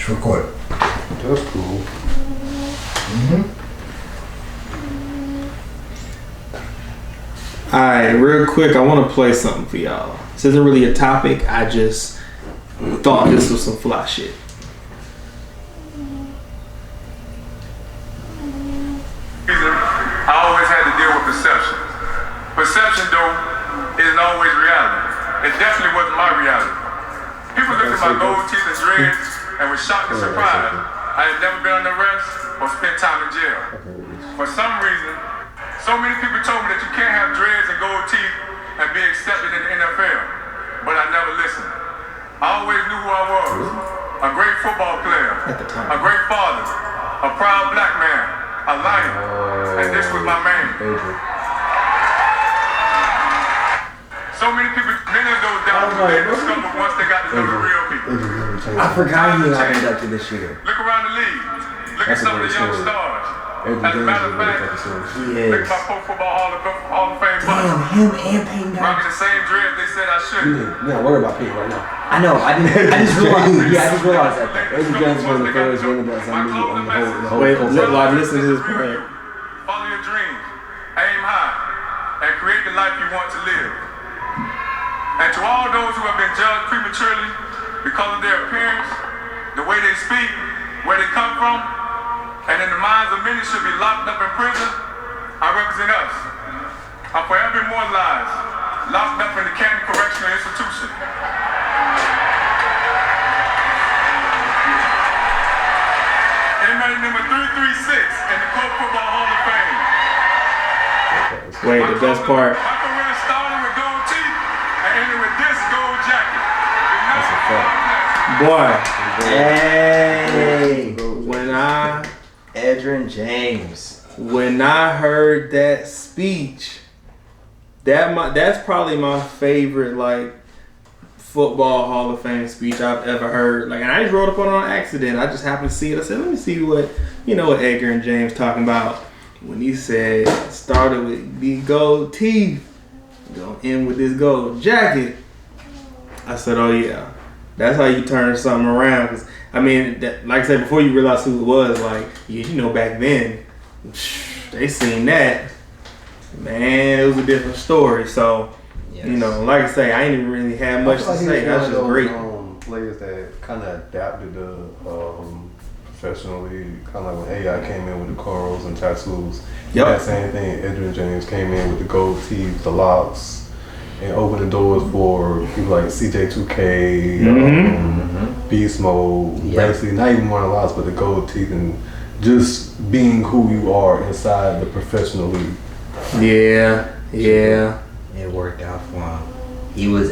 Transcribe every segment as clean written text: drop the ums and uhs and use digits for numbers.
It's recorded. That's cool. Alright, real quick, I want to play something for y'all. This isn't really a topic, I just thought this was some fly shit. I always had to deal with perception. Perception, though, isn't always reality. It definitely wasn't my reality. People looked at my gold teeth and dreads and were shocked and surprised. I had never been under arrest or spent time in jail. For some reason, so many people told me that you can't have dreads and gold teeth and be accepted in the NFL. But I never listened. I always knew who I was. A great football player. A great father. A proud black man. A lion. And this was my man. So many people, many of those doubters were discovered once they got to know the real people. I forgot he got inducted this year. Look around the league. Look at some of the young stars. As a matter of fact, look at my Pro Football Hall of Fame button. Damn, him and Payne got Rocking the same dread they said I should. You don't worry about Payne right now. I know, I just realized, I just realized that though. Adrian James one of the first running backs I knew on the whole. Wait, listen to this part. Follow your dreams, aim high, and create the life you want to live. And to all those who have been judged prematurely because of their appearance, the way they speak, where they come from, and in the minds of many should be locked up in prison, I represent us. I'm forever immortalized, locked up in the Canton Correctional Institution. Inmate number 336 in the Pro Football Hall of Fame. Wait, the best part. My career started with gold teeth and ended with this gold jacket. That's a fact. Boy, Hey, when James. when I heard that speech, that's probably my favorite like football Hall of Fame speech I've ever heard. Like, and I just wrote up on accident. I just happened to see it. I said, let me see what Edgar and James talking about when he said started with the gold teeth, gonna end with this gold jacket. I said, oh yeah, that's how you turn something around. 'Cause I mean, like I said before, you realize who it was. Like, back then, they seen that. Man, it was a different story. So, like I say, I ain't even really had much to say. That's just great. Players that kind of adapted the professional league, kind of like when AI came in with the cornrows and tattoos. Yep. That same thing. Adrian James came in with the gold teeth, the locks, and opened the doors for people like CJ2K, Beast Mode. Basically, not even one of the locks, but the gold teeth, and just being who you are inside the professional league. Yeah. It worked out for him. He was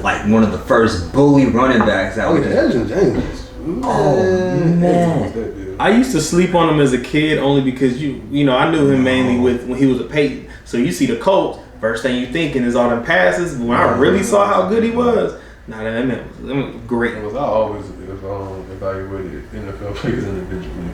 like one of the first bully running backs out there. Adrian James. Man. I used to sleep on him as a kid only because I knew him mainly when he was a Peyton. So you see the Colts, first thing you thinking is all them passes. But when I really saw how good he was, that man was great. I always evaluated NFL players individually.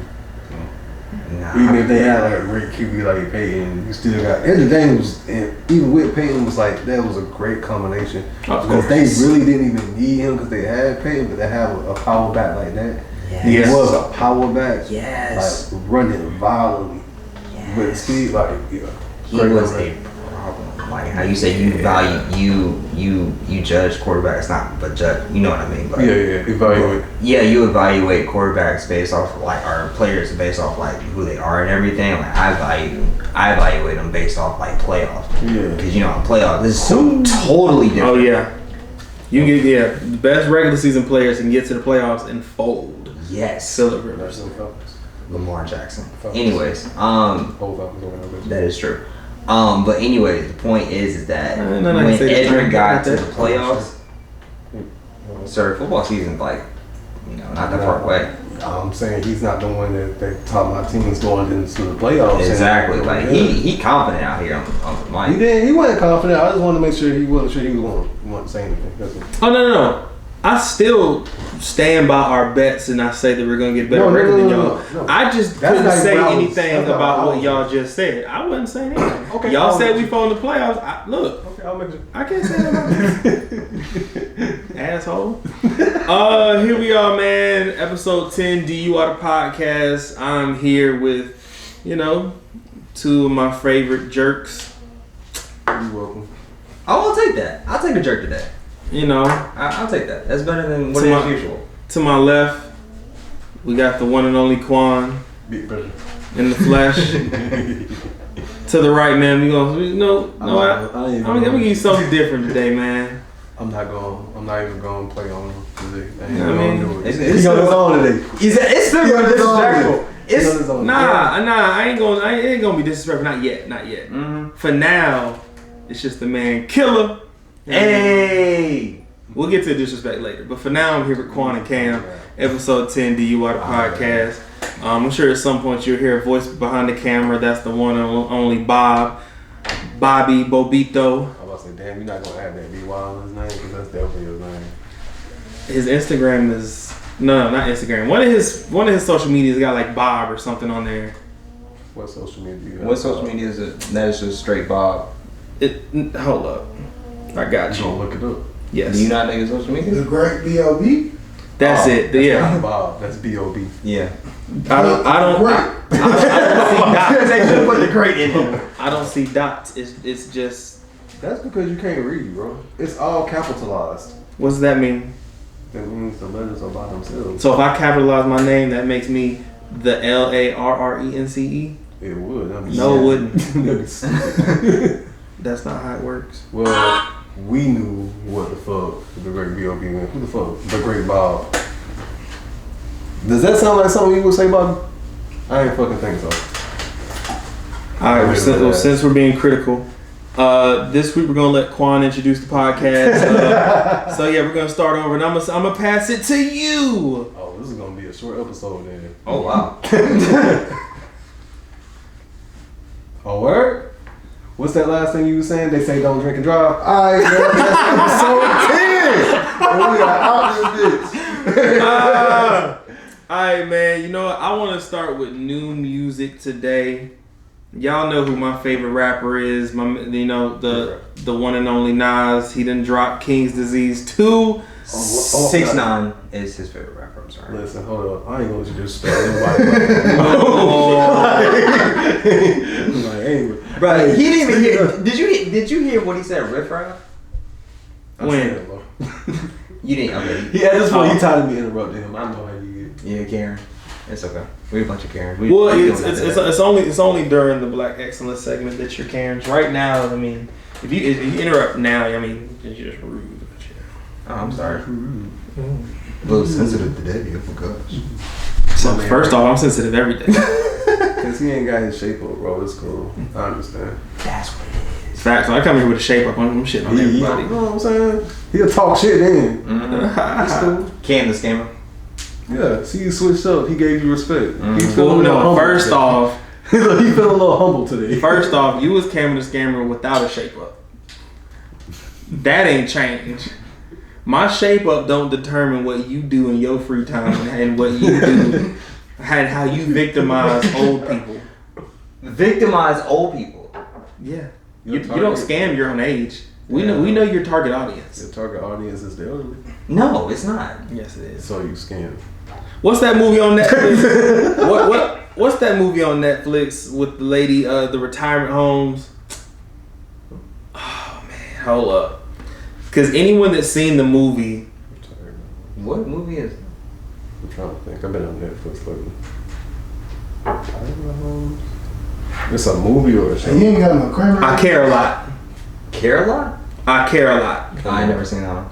Even if they had like a great QB like Peyton, you still got Adrian James, and even with Peyton was like that was a great combination because they really didn't even need him because they had Peyton, but they have a power back like that. Yes. He was a power back, yes, like running violently with speed, like he was a problem. Like how you say you value you judge quarterbacks, but judge, you know what I mean? Like, evaluate. Yeah, you evaluate quarterbacks based off our players based off like who they are and everything. Like I evaluate them based off like playoffs. Yeah, because in playoffs this is so totally different. Oh yeah, you get the best regular season players can get to the playoffs and fold. Yes, Celebrate. Lamar Jackson. Anyways, that is true. But anyways, the point is that when Edric got to the playoffs, football season's like, not that far away. I'm saying he's not the one that taught my teams going into the playoffs. Exactly. Like he confident out here on the mic. He wasn't confident. I just wanted to make sure he wasn't sure he was going to say anything. Oh no. I still stand by our bets and I say that we're going to get better record than y'all. No. I just couldn't say anything about what y'all just said. I wasn't saying anything. Okay, y'all said we fall in the playoffs. Look, okay, I'll make it. I can't say that about that. Asshole. Here we are, man. Episode 10, DUI the podcast. I'm here with, two of my favorite jerks. You're welcome. I'll take that. I'll take a jerk today. I'll take that. That's better than what is usual. To my left, we got the one and only Quan Big brother. in the flesh. To the right, man, I'm gonna give you something different today, man. I'm not even gonna play on him today. It's on his own today. It's still gonna be disrespectful. I ain't gonna be disrespectful. Not yet. Mm-hmm. For now, it's just the man killer. Hey. We'll get to the disrespect later. But for now, I'm here with Quan and Cam, episode 10, DUI the podcast. I'm sure at some point you'll hear a voice behind the camera. That's the one and only Bobby Bobito. I was about to say, damn, you're not gonna add that DUI on his name because that's definitely his name. His Instagram is no, not Instagram. One of his social medias got like Bob or something on there. What social media do you have? What social media is it? That is just straight Bob. Hold up, I got you. Gonna look it up. Yes. Do you not know your social media? The Great B.O.B. That's it. That's not Bob. That's B.O.B. Yeah. I don't see dots. They should put the great in there. I don't see dots. It's just. That's because you can't read, bro. It's all capitalized. What does that mean? That means the letters are by themselves. So if I capitalize my name, that makes me the LARRENCE? It would. No, it wouldn't. That'd be stupid. That's not how it works. Well, we knew what the fuck the Great B.O.B. meant. Who the fuck? The Great Bob. Does that sound like something you would say, Bobby? I ain't fucking think so. Alright, since we're being critical, this week we're gonna let Quan introduce the podcast. So yeah, we're gonna start over, and I'm gonna pass it to you. Oh, this is gonna be a short episode then. Oh wow. Oh, word? What's that last thing you were saying? They say don't drink and drive. Alright, man, that's episode 10. And we are out this bitch. Alright, man. You know what? I want to start with new music today. Y'all know who my favorite rapper is. The one and only Nas. He done dropped King's Disease 2. 6ix9ine is his favorite rapper. I'm sorry. Listen, hold up. I ain't gonna let you disrespect anybody. Bro, he didn't even hear. Did you hear what he said? Riff Raff? When? You didn't. Okay. Yeah, at this point, he tired of me interrupting him. I know how you get. Yeah, Karen. It's okay. We're a bunch of Karens. It's only during the Black Excellence segment that you're Karens. Right now, I mean, if you interrupt now, I mean, you're just rude. Oh, I'm sorry. A little sensitive today, because. So first off, I'm sensitive every day. Cause he ain't got his shape up, bro. It's cool. I understand. That's what it is. Facts. So I come here with a shape up. I'm shitting on everybody. You know what I'm saying? He'll talk shit then. Mm-hmm. It's cool. Cam the scammer. Yeah. See, you switched up. He gave you respect. Mm-hmm. First off, he felt a little humble today. First off, you was Cam the scammer without a shape up. That ain't changed. My shape up don't determine what you do in your free time and what you do and how you victimize old people. Victimize old people? Yeah. You don't scam your own age. We know your target audience. Your target audience is the elderly. No, it's not. Yes, it is. So you scam. What's that movie on Netflix? What's that movie on Netflix with the lady, the retirement homes? Oh man, hold up. Because anyone that's seen the movie, what movie is it? I'm trying to think. I've been on Netflix lately. It's a movie or a show. You ain't got no criminal. I Care a Lot. Care a Lot? I Care a Lot. I ain't never seen that one.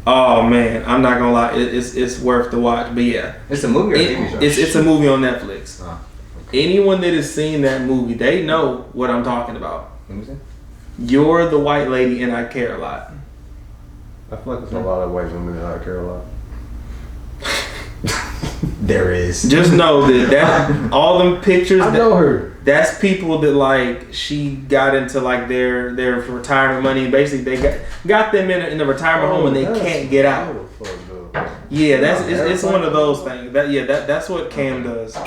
Oh man, I'm not gonna lie, it's worth the watch. But yeah, it's a movie or a TV show? It's a movie on Netflix. Oh, okay. Anyone that has seen that movie, they know what I'm talking about. You're the white lady, and I care a lot. I feel like there's a lot of white women that I care a lot. There is. Just know that all them pictures. I know her. That's people that like she got into like their retirement money. Basically, they got them in the retirement home and they can't get out. Yeah, it's one of those things. That's what Cam does.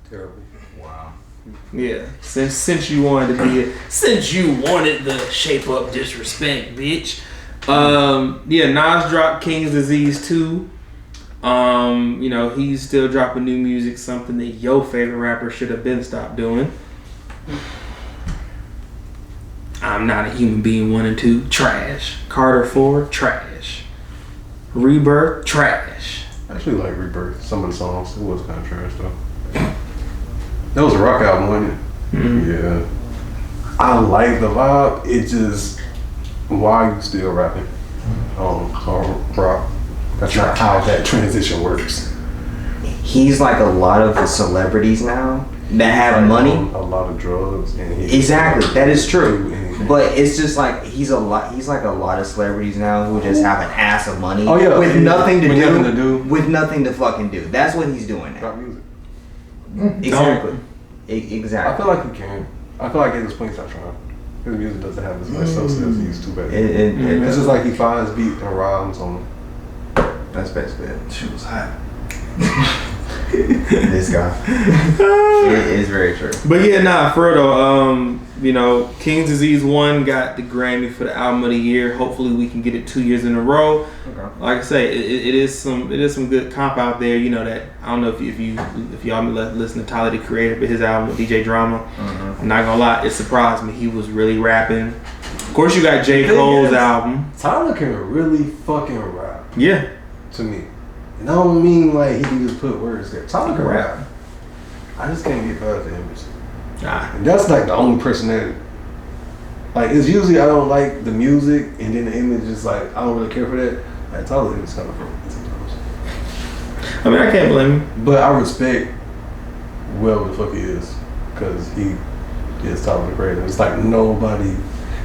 Terrible. Wow. Yeah. Since you wanted the shape up disrespect, bitch. Yeah, Nas dropped King's Disease 2. You know, he's still dropping new music, something that your favorite rapper should have been stopped doing. I'm Not a Human Being 1 and 2, trash. Carter 4, trash. Rebirth, trash. I actually like Rebirth. Some of the songs, it was kind of trash though. That was a rock album, wasn't it? Mm-hmm. Yeah. I like the vibe. It just, why are you still rapping rock? That's not how that transition works. He's like a lot of the celebrities now that have money. A lot of drugs. And exactly, that is true. But it's just like he's like a lot of celebrities now who just have an ass of money with nothing to do. With nothing to fucking do. That's what he's doing now. Drop music. Exactly. Exactly. I feel like he can. I feel like at this point he's not trying. His music doesn't have as much substance as he used to. But it's just like he finds beat and rhymes on. That's basically it. She was hot. This guy. It is very true. But yeah, nah, for real though, you know, King's Disease 1 got the Grammy for the album of the year. Hopefully we can get it 2 years in a row. Okay. Like I say, it is some good comp out there, you know, that I don't know if y'all listen to Tyler the Creator, but his album with DJ Drama. Mm-hmm. I'm not gonna lie, it surprised me. He was really rapping. Of course you got J. Cole's album. Tyler can really fucking rap. Yeah. To me. And I don't mean like he can just put words there. Tyler can rap. I just can't get past the image. Nah. And that's like the only person that, like, it's usually I don't like the music and then the image is like I don't really care for that. Like Tyler is kind of fun sometimes. I mean, I can't blame him. But I respect whoever the fuck he is because he is Tyler the Creator. It's like nobody.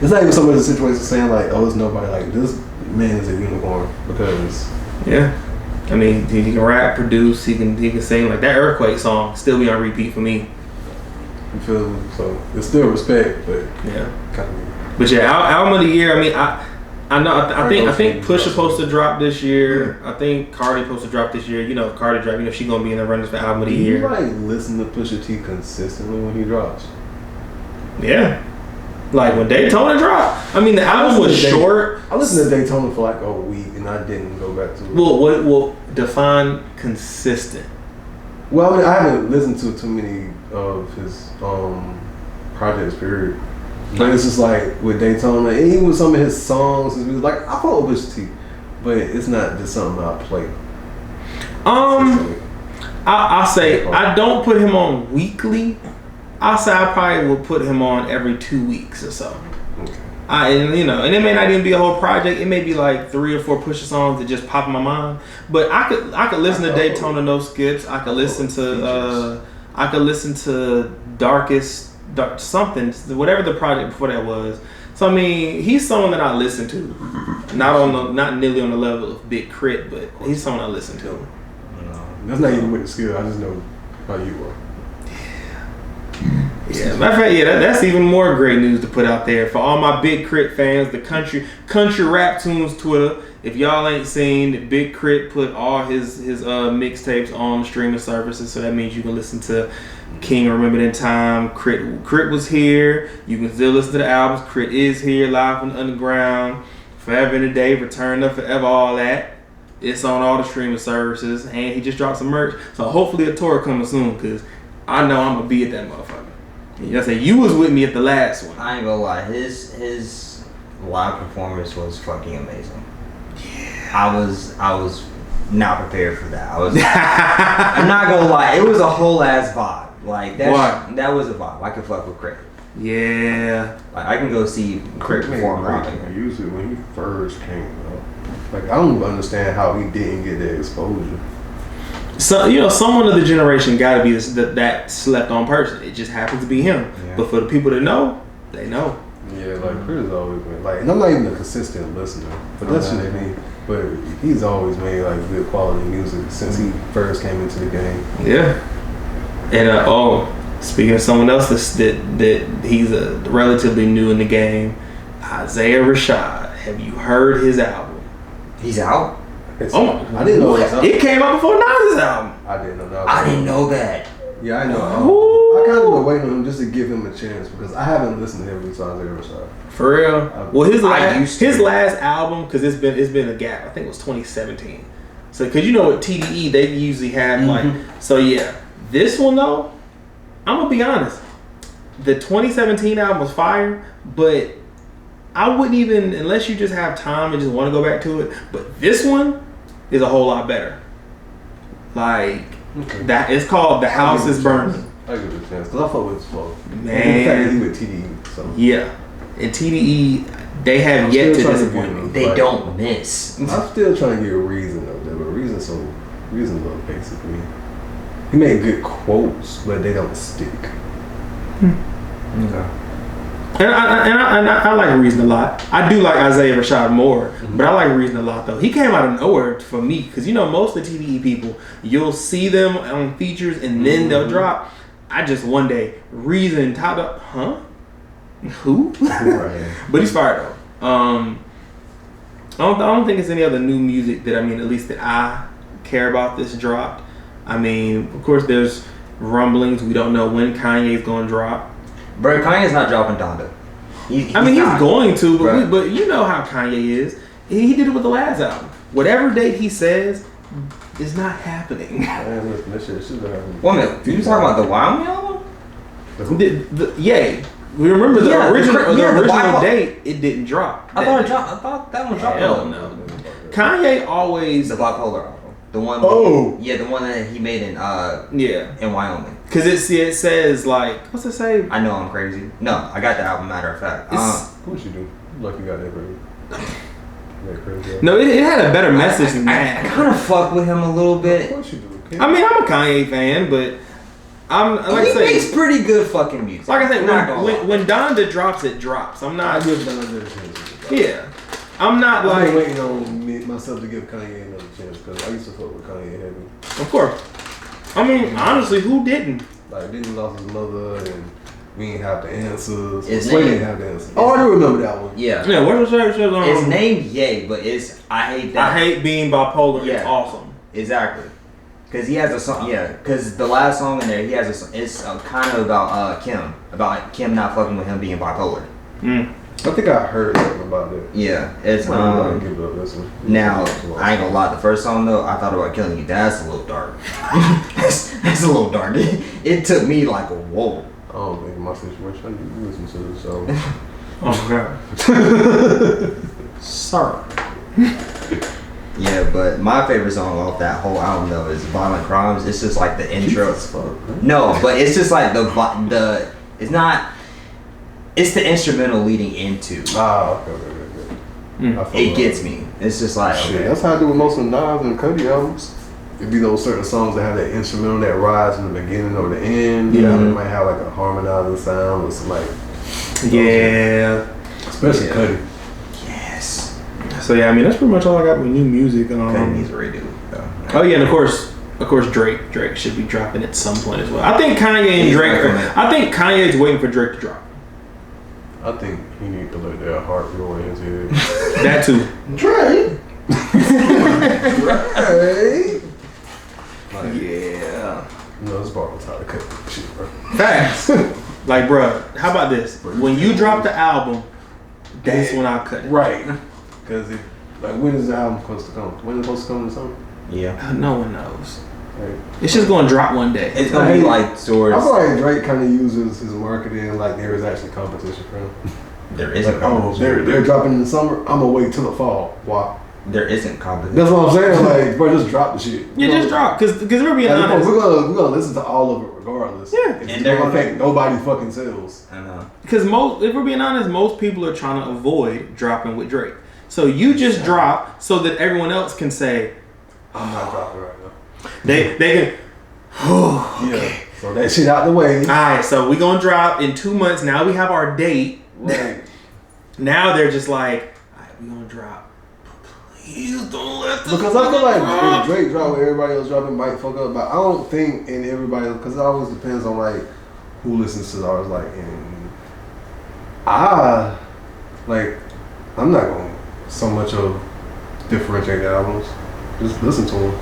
It's not even some of the situations saying like, oh, it's nobody. Like this man is a unicorn because. Yeah. I mean, he can rap, produce, he can sing. Like that Earthquake song still be on repeat for me. You feel me? So it's still respect, but yeah. But yeah, album of the year. I mean, I know. I think Push supposed to drop this year. Yeah. I think Cardi supposed to drop this year. You know, if Cardi drop, you know, she gonna be in the runners for album of the year. You like listen to Pusha T consistently when he drops. Yeah. Like when Daytona dropped, I mean the album was short. I listened to Daytona for like a week and I didn't go back to it. Well, what will define consistent? Well, I mean, I haven't listened to too many of his projects, period. But it's just like with Daytona, and even with some of his songs, his music, like I follow Pusha T, but it's not just something I play. I'll say I don't put him on weekly. I'll say I probably will put him on every 2 weeks or so. Okay. And it may not even be a whole project. It may be like 3 or 4 Pusha songs that just pop in my mind. But I could listen to Daytona no skips. I could listen to Darkest something, whatever the project before that was. So I mean, he's someone that I listen to. Not nearly on the level of Big Crit, but he's someone I listen to. No, that's not even with the skill. I just know how you are. Yeah, matter of fact, that's even more great news to put out there for all my Big Crit fans. The country rap tunes Twitter. If y'all ain't seen, Big Crit put all his mixtapes on streaming services, so that means you can listen to King Remembered in Time. Crit was here. You can still listen to the albums. Crit is here, live from the underground. Forever and a Day, Return to Forever, all that. It's on all the streaming services, and he just dropped some merch. So hopefully a tour coming soon, cause I know I'm gonna be at that motherfucker. You say you was with me at the last one. I ain't gonna lie, his live performance was fucking amazing. Yeah. I was not prepared for that. I'm not gonna lie, it was a whole ass vibe. Like that was a vibe. I could fuck with Crit. Yeah. Like I can go see Crit perform live. Usually when he first came up, like I don't even understand how he didn't get that exposure. So someone of the generation got to be that slept on person. It just happens to be him. Yeah. But for the people that know, they know. Yeah, like Chris has always been like, and I'm not even a consistent listener, but that's just me. But he's always made like good quality music since he first came into the game. Yeah. And speaking of someone else that he's relatively new in the game, Isaiah Rashad. Have you heard his album? He's out. I didn't know it came out before Nas' album. I didn't know that. I didn't know that. Yeah, I know. I kind of been waiting on him just to give him a chance because I haven't listened to him besides Isaiah Rashad. For real? Well, his last album, because it's been a gap. I think it was 2017. So, because you know what TDE, they usually have like. So yeah, this one though, I'm gonna be honest. The 2017 album was fire, but I wouldn't even, unless you just have time and just want to go back to it. But this one is a whole lot better. Like that, it's called "The House Is Burning." I give it a chance because I fuck with his flow. Man, he with TDE. So. Yeah, and TDE, they have yet to disappoint me. They don't miss. I'm still trying to get a Reason though. But Reason's a little basic to me. He made good quotes, but they don't stick. Okay. And I like Reason a lot. I do like Isaiah Rashad more, but I like Reason a lot though. He came out of nowhere for me because you know most of the TDE people, you'll see them on features and then they'll drop. I just one day Reason top up, huh? Who? Right. But he's fired though. I don't think it's any other new music that at least that I care about this dropped. I mean, of course, there's rumblings. We don't know when Kanye's gonna drop. Bro, Kanye's not dropping Donda. He's going to, but you know how Kanye is. He did it with the last album. Whatever date he says is not happening. Man, listen, this shit should have happened. One minute, you talking about the Wyoming album? Yay. We remember the original date. It didn't drop. I thought that one dropped. Hell no. Kanye always the bipolar album. The one. The one that he made in Wyoming. Because it says like, what's it say? I know I'm crazy. No, I got the album. Matter of fact. Of course you do. Like you got that crazy. No, it had a better message than that. I kind of fuck with him a little bit. Of course you do. Okay? I mean, I'm a Kanye fan, but he makes pretty good fucking music. Like I said, when Donda drops, it drops. I'm not. I give Donda a chance. Yeah, I'm not I've like been waiting on myself to give Kanye another chance because I used to fuck with Kanye heavy. Of course. I mean, honestly, who didn't? Like, didn't lost his mother and we didn't have the answers. His Sway name didn't have the answers. Oh, I do remember that one. Yeah. Yeah. What's the shirt? It's named Ye, but it's I hate that. I hate being bipolar. Yeah. It's awesome. Exactly. Because he has a song, because the last song in there, he has a song, it's kind of about Kim not fucking with him being bipolar. I think I heard something about it. Yeah, it's I give it a listen. Now, I ain't gonna lie, the first song though, I thought about killing you. That's a little dark. that's a little dark. It took me like a whoa. I don't think my situation, I need to listen to this song. Oh god. Sorry. Yeah, but my favorite song off that whole album though is Violent Crimes. It's just like the intro. No, but it's just like the it's not. It's the instrumental leading into. Okay. It gets me. It's just like shit. That's how I do with most of the Nas and Cudi albums. It'd be those certain songs that have that instrumental that rise in the beginning or the end. Yeah, it might have like a harmonizing sound or some like. Yeah. Especially Cudi. Yes. So yeah, I mean that's pretty much all I got with new music. Cudi needs a redo. Oh yeah, and of course Drake should be dropping at some point as well. I think Kanye and Drake. I think Kanye's waiting for Drake to drop. I think he needs to let that heart roll in his head. That too. Drake. Drake. Yeah. No, this bar was how to cut shit, bro. Facts. Like, bro, how about this? When you drop the album, that's when I cut it. Right. Because when is the album supposed to come? When is it supposed to come in the summer? Yeah. No one knows. Right. It's just gonna drop one day. It's gonna be like towards. I feel like Drake kind of uses his marketing like there is actually competition for him. There isn't. Like, they're dropping in the summer. I'm gonna wait till the fall. Why? There isn't competition. That's what I'm saying. Like, bro, just drop the shit. Yeah, just drop. Because we're being honest. We're gonna listen to all of it regardless. Yeah. And they're gonna think nobody fucking sells. I know. Because if we're being honest, most people are trying to avoid dropping with Drake. So you just drop so that everyone else can say, I'm not dropping right now. They can. Okay. So that shit out the way. Alright, so we gonna drop in 2 months. Now we have our date. Right. Now they're just like, alright, we gonna drop. Please don't let this. Because I feel like if Drake drop, everybody else dropping might fuck up. But I don't think in everybody, because it always depends on like who listens to the artist. Like, and I'm not gonna so much of differentiate the albums. Just listen to them.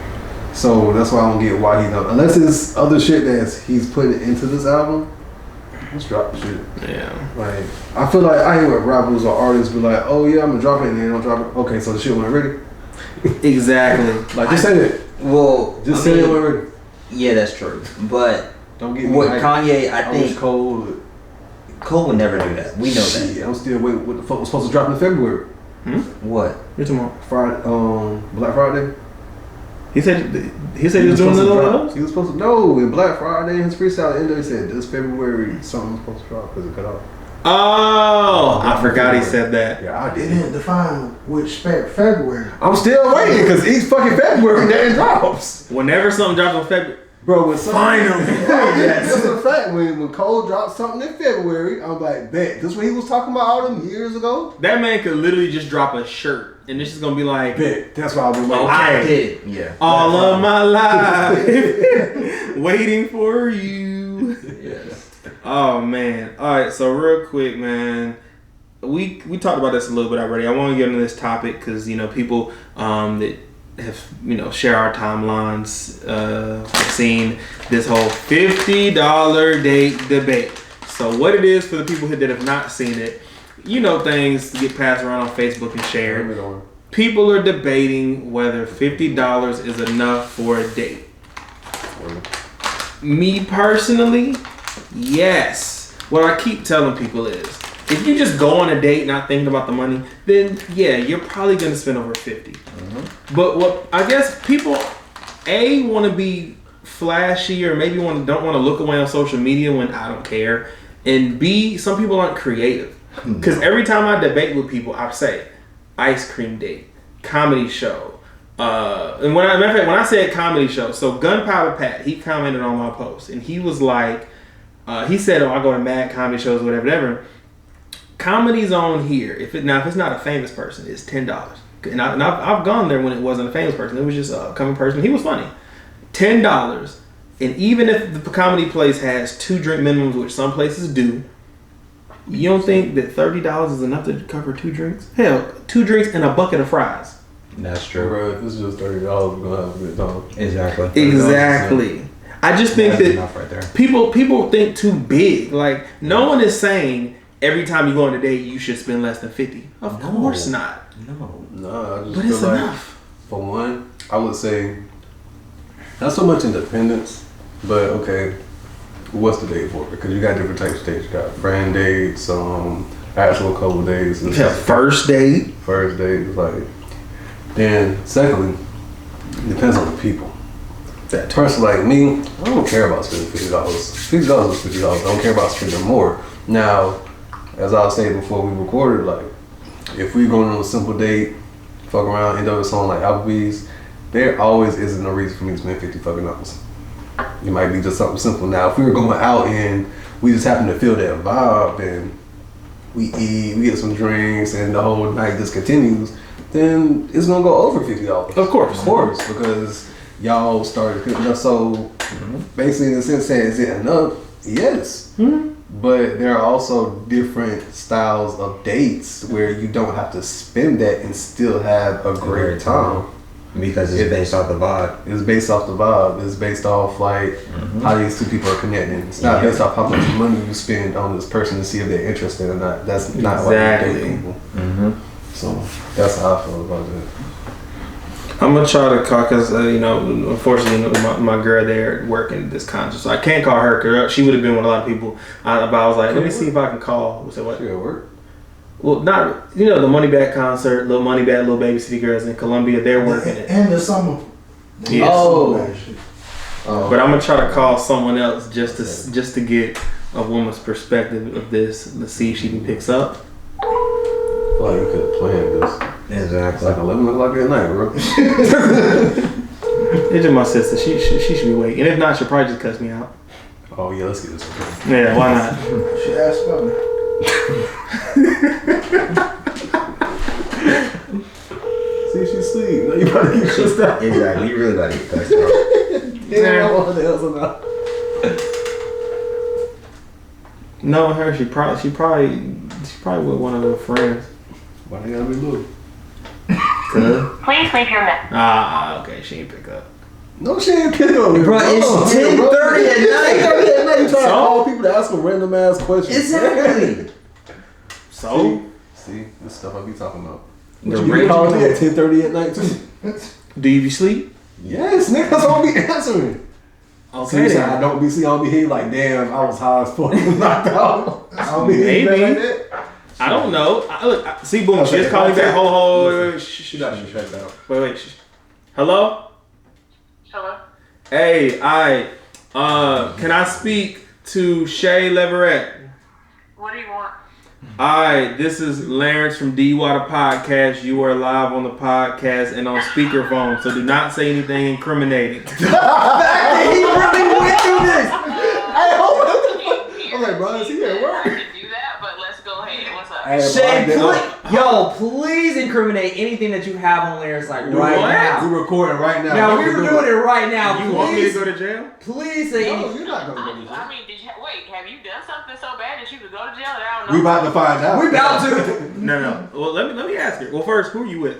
So that's why I don't get why he don't. Unless it's other shit that he's putting into this album, just drop the shit. Yeah. Like, I feel like I hear what rappers or artists be like, oh yeah, I'm gonna drop it and then I'll drop it. Okay, so the shit wasn't ready. Exactly. Like, just say it. Well, Just say it already. Yeah, that's true. But Don't get me what hyped. Kanye, I wish think Cole would never do that. We know Shit, I'm still waiting. What the fuck was supposed to drop in February? that. What? You're tomorrow. Friday, Black Friday. He said he was doing supposed to another one drop. of those? He was supposed to no in Black Friday. His freestyle ended. He said this February something was supposed to drop because it cut off. Oh, I forgot he said that. Yeah, I They did. didn't define which February. I'm still waiting because each fucking February that it drops. Whenever something drops on February, Bro, when Finally. yes. That's a fact. When Cole dropped something in February, I'm like, bet. This is what he was talking about all them years ago? that man could literally just drop a shirt, and it's just gonna be like, Bet. That's why I've been waiting. Okay. I did. Yeah. all of my life, waiting for you. Yes. Oh man! All right, so real quick, man, we talked about this a little bit already. I want to get into this topic because people that have share our timelines have seen this whole $50 date debate. So what it is for the people that have not seen it, things get passed around on Facebook and shared. People are debating whether $50 is enough for a date. Me personally, yes. What I keep telling people is, if you just go on a date not thinking about the money, then yeah, you're probably gonna spend over 50. But what I guess people want to be flashy or maybe don't want to look away on social media when I don't care, and B, some people aren't creative. Because every time I debate with people, I say ice cream date, comedy show. And when I said comedy show, so Gunpowder Pat, he commented on my post and he was like, he said, "Oh, I go to mad comedy shows, whatever. Comedy's on here. If it's not a famous person, it's $10. And I've gone there when it wasn't a famous person. It was just a coming person. He was funny. $10. And even if the comedy place has 2 drink minimums, which some places do, you don't think that $30 is enough to cover 2 drinks? Hell, 2 drinks and a bucket of fries. That's true. Bro, if it's just $30, we're gonna have a good time. Exactly. I just think That's that enough right there. people think too big. Like, no one is saying every time you go on a date you should spend less than 50. Of course not. No. Nah, I just But feel it's like, enough. for one, I would say not so much independence, but okay, what's the date for? Because you got different types of dates. You got friend dates, actual couple dates. First date. First date, like. Then, secondly, it depends on the people. That person like me, I don't care about spending $50. $50 is $50. I don't care about spending more. Now, as I was saying before we recorded, like, if we're going on a simple date, fuck around, end up with something like Applebee's, there always isn't no reason for me to spend $50 fucking dollars. It might be just something simple. Now, if we were going out and we just happen to feel that vibe and we eat, we get some drinks, and the whole night just continues, then it's gonna go over $50. Of course, because y'all started cooking up. So basically, in the sense that is it enough? Yes. But there are also different styles of dates where you don't have to spend that and still have a great time. Because it's based off the vibe. It's based off the vibe. It's based off like how these two people are connecting. It's not based off how much money you spend on this person to see if they're interested or not. That's not why you date people. So that's how I feel about that. I'm gonna try to call because unfortunately, my girl there working this concert, so I can't call her because she would have been with a lot of people. But I was like, let me see if I can call. So what? She at work? Well, not the Moneybag concert, Little Moneybag, Little Baby City Girls in Columbia. They're working it. And the summer. Yes. Oh. But I'm gonna try to call someone else just to get a woman's perspective of this. Let's see if she can picks up. I feel like you could have planned this. It's Exactly. like 11 o'clock at night, bro. It's just my sister. She should be awake, and if not, she'll probably just cuss me out. Oh yeah, let's get this okay. Yeah, why not? She asked about me. See, she's asleep. No, you about to get cussed out. Exactly. You really got to get cussed out. Yeah, what the hell's about? Knowing her, she probably with one of her friends. Why they gotta be blue? Please leave your message. Okay, she ain't pick up. No, she ain't pick up. Bro, it's 10:30 at night. 10:30 at night. You trying to So? call people to ask them random ass questions. Exactly. So See, this stuff I be talking about. You call me at 10:30 at night too. Do you be sleep? Yes, nigga, that's what I be answering. Okay, so I don't be see. I don't be here like, damn, I was high as fuck. Knocked out. I don't be Maybe. like that. I don't know. See, boom, she just called me back. Hold on, wait. She got you shut down. Wait. Hello? Hello? Hey, can I speak to Shay Leverett? What do you want? Alright, this is Lawrence from DUI the podcast. You are live on the podcast and on speakerphone, so do not say anything incriminating. He really went through this. Hey, hold on. I'm like, bro, is he at work? I can do that, but let's go ahead. What's up? Hey, Shay, please incriminate anything that you have on there. It's like right now. We're recording right now. Now we're doing it right now. You want me to go to jail? Please say No, anything. you're not gonna go to jail. I mean, wait, have you done something so bad that you could go to jail that I don't know? We about to find out. We about to. No. Well, let me ask you. Well, first, who are you with?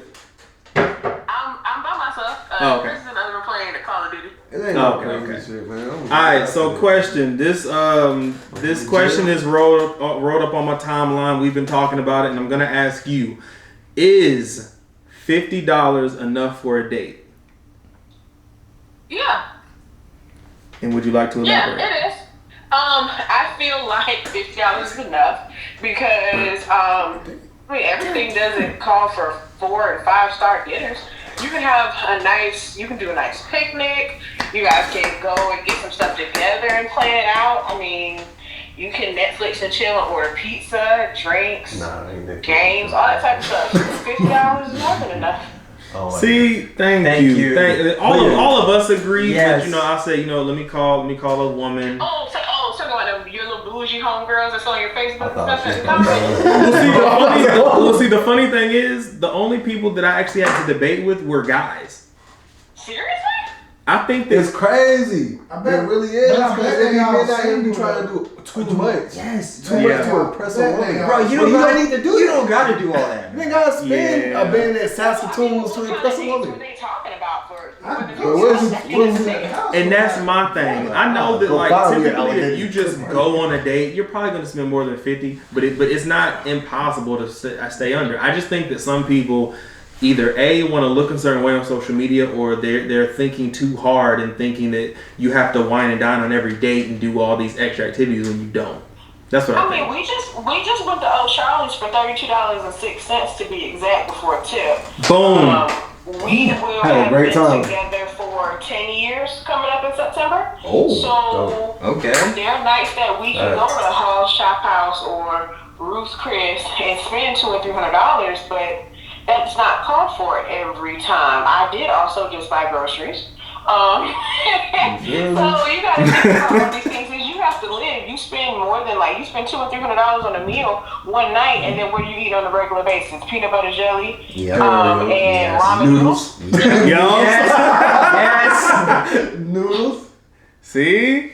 I'm by myself. Oh, okay. Chris and others were playing the Call of Duty. It ain't no Okay. crazy shit, man. Alright, so question. This question is rolled up on my timeline. We've been talking about it, and I'm gonna ask you: is $50 enough for a date? Yeah. And would you like to elaborate? Yeah, it is. I feel like $50 is enough because I mean everything doesn't call for 4 and 5 star dinners. You can have you can do a nice picnic. You guys can go and get some stuff together and plan it out. I mean, you can Netflix and chill and order pizza, drinks, games, all that type of stuff. $50 is more than enough. See, thank you. All of us agree, Yes. but I say, let me call a woman. So going to your little bougie homegirls that's on your Facebook and stuff. See, the funny thing is, the only people that I actually had to debate with were guys. Seriously? I think that It's crazy. I bet- It really is. but I Because bet every they all midnight you single, be trying to do too much. Yes. Too much to impress a woman. Bro, you don't need to do. You don't got to do all that. You ain't gotta spend Yeah. a band at Saskatoon What to kind impress of a dates woman. were they talking about for But what is And that's my thing. I know that, Go like, follow me, typically alligator. if you just go on a date, you're probably going to spend more than 50, but it's not impossible to stay under. I just think that some people either A, want to look a certain way on social media, or they're thinking too hard and thinking that you have to wine and dine on every date and do all these extra activities when you don't. That's what I think. I mean, we just went to Old Charlie's for $32.06 to be exact before tip. Boom. We will Had a have great been time. together for 10 years coming up in September. Oh, So Okay. there are nights that we can go to Hall's Shop House or Ruth's Chris and spend $200 or $300, but that's not called for every time. I did also just buy groceries. So you gotta think about all these things. Is you have to live. You spend more than you spend $200 or $300 on a meal one night, and then what do you eat on a regular basis? Peanut butter jelly, and ramen noodles. Yes. Noodles. See,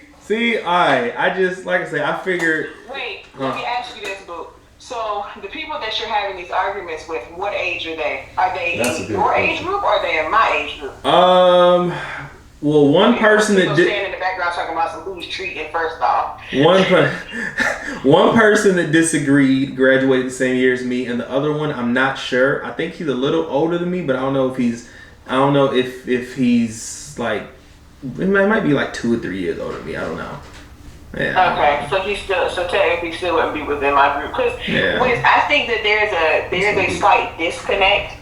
I just, like I say, I figured. Wait, let me ask you this, boo. So the people that you're having these arguments with, what age are they? Are they That's a in good your question. age group, or are they in my age group? Well, one person People that did. standing in the background talking about some who's treating first off. One person that disagreed graduated the same year as me, and the other one I'm not sure. I think he's a little older than me, but I don't know if he's like, it might be like 2 or 3 years older than me. I don't know. Yeah. Okay, so technically still wouldn't be within my group, because I think that there's a slight disconnect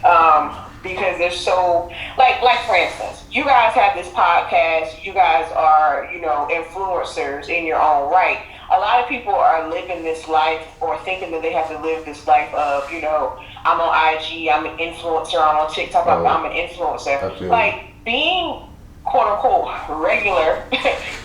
because there's so like for instance, you guys have this podcast, you guys are influencers in your own right. A lot of people are living this life or thinking that they have to live this life of I'm on IG, I'm an influencer, I'm on TikTok, I'm an influencer. Absolutely. Like being quote unquote regular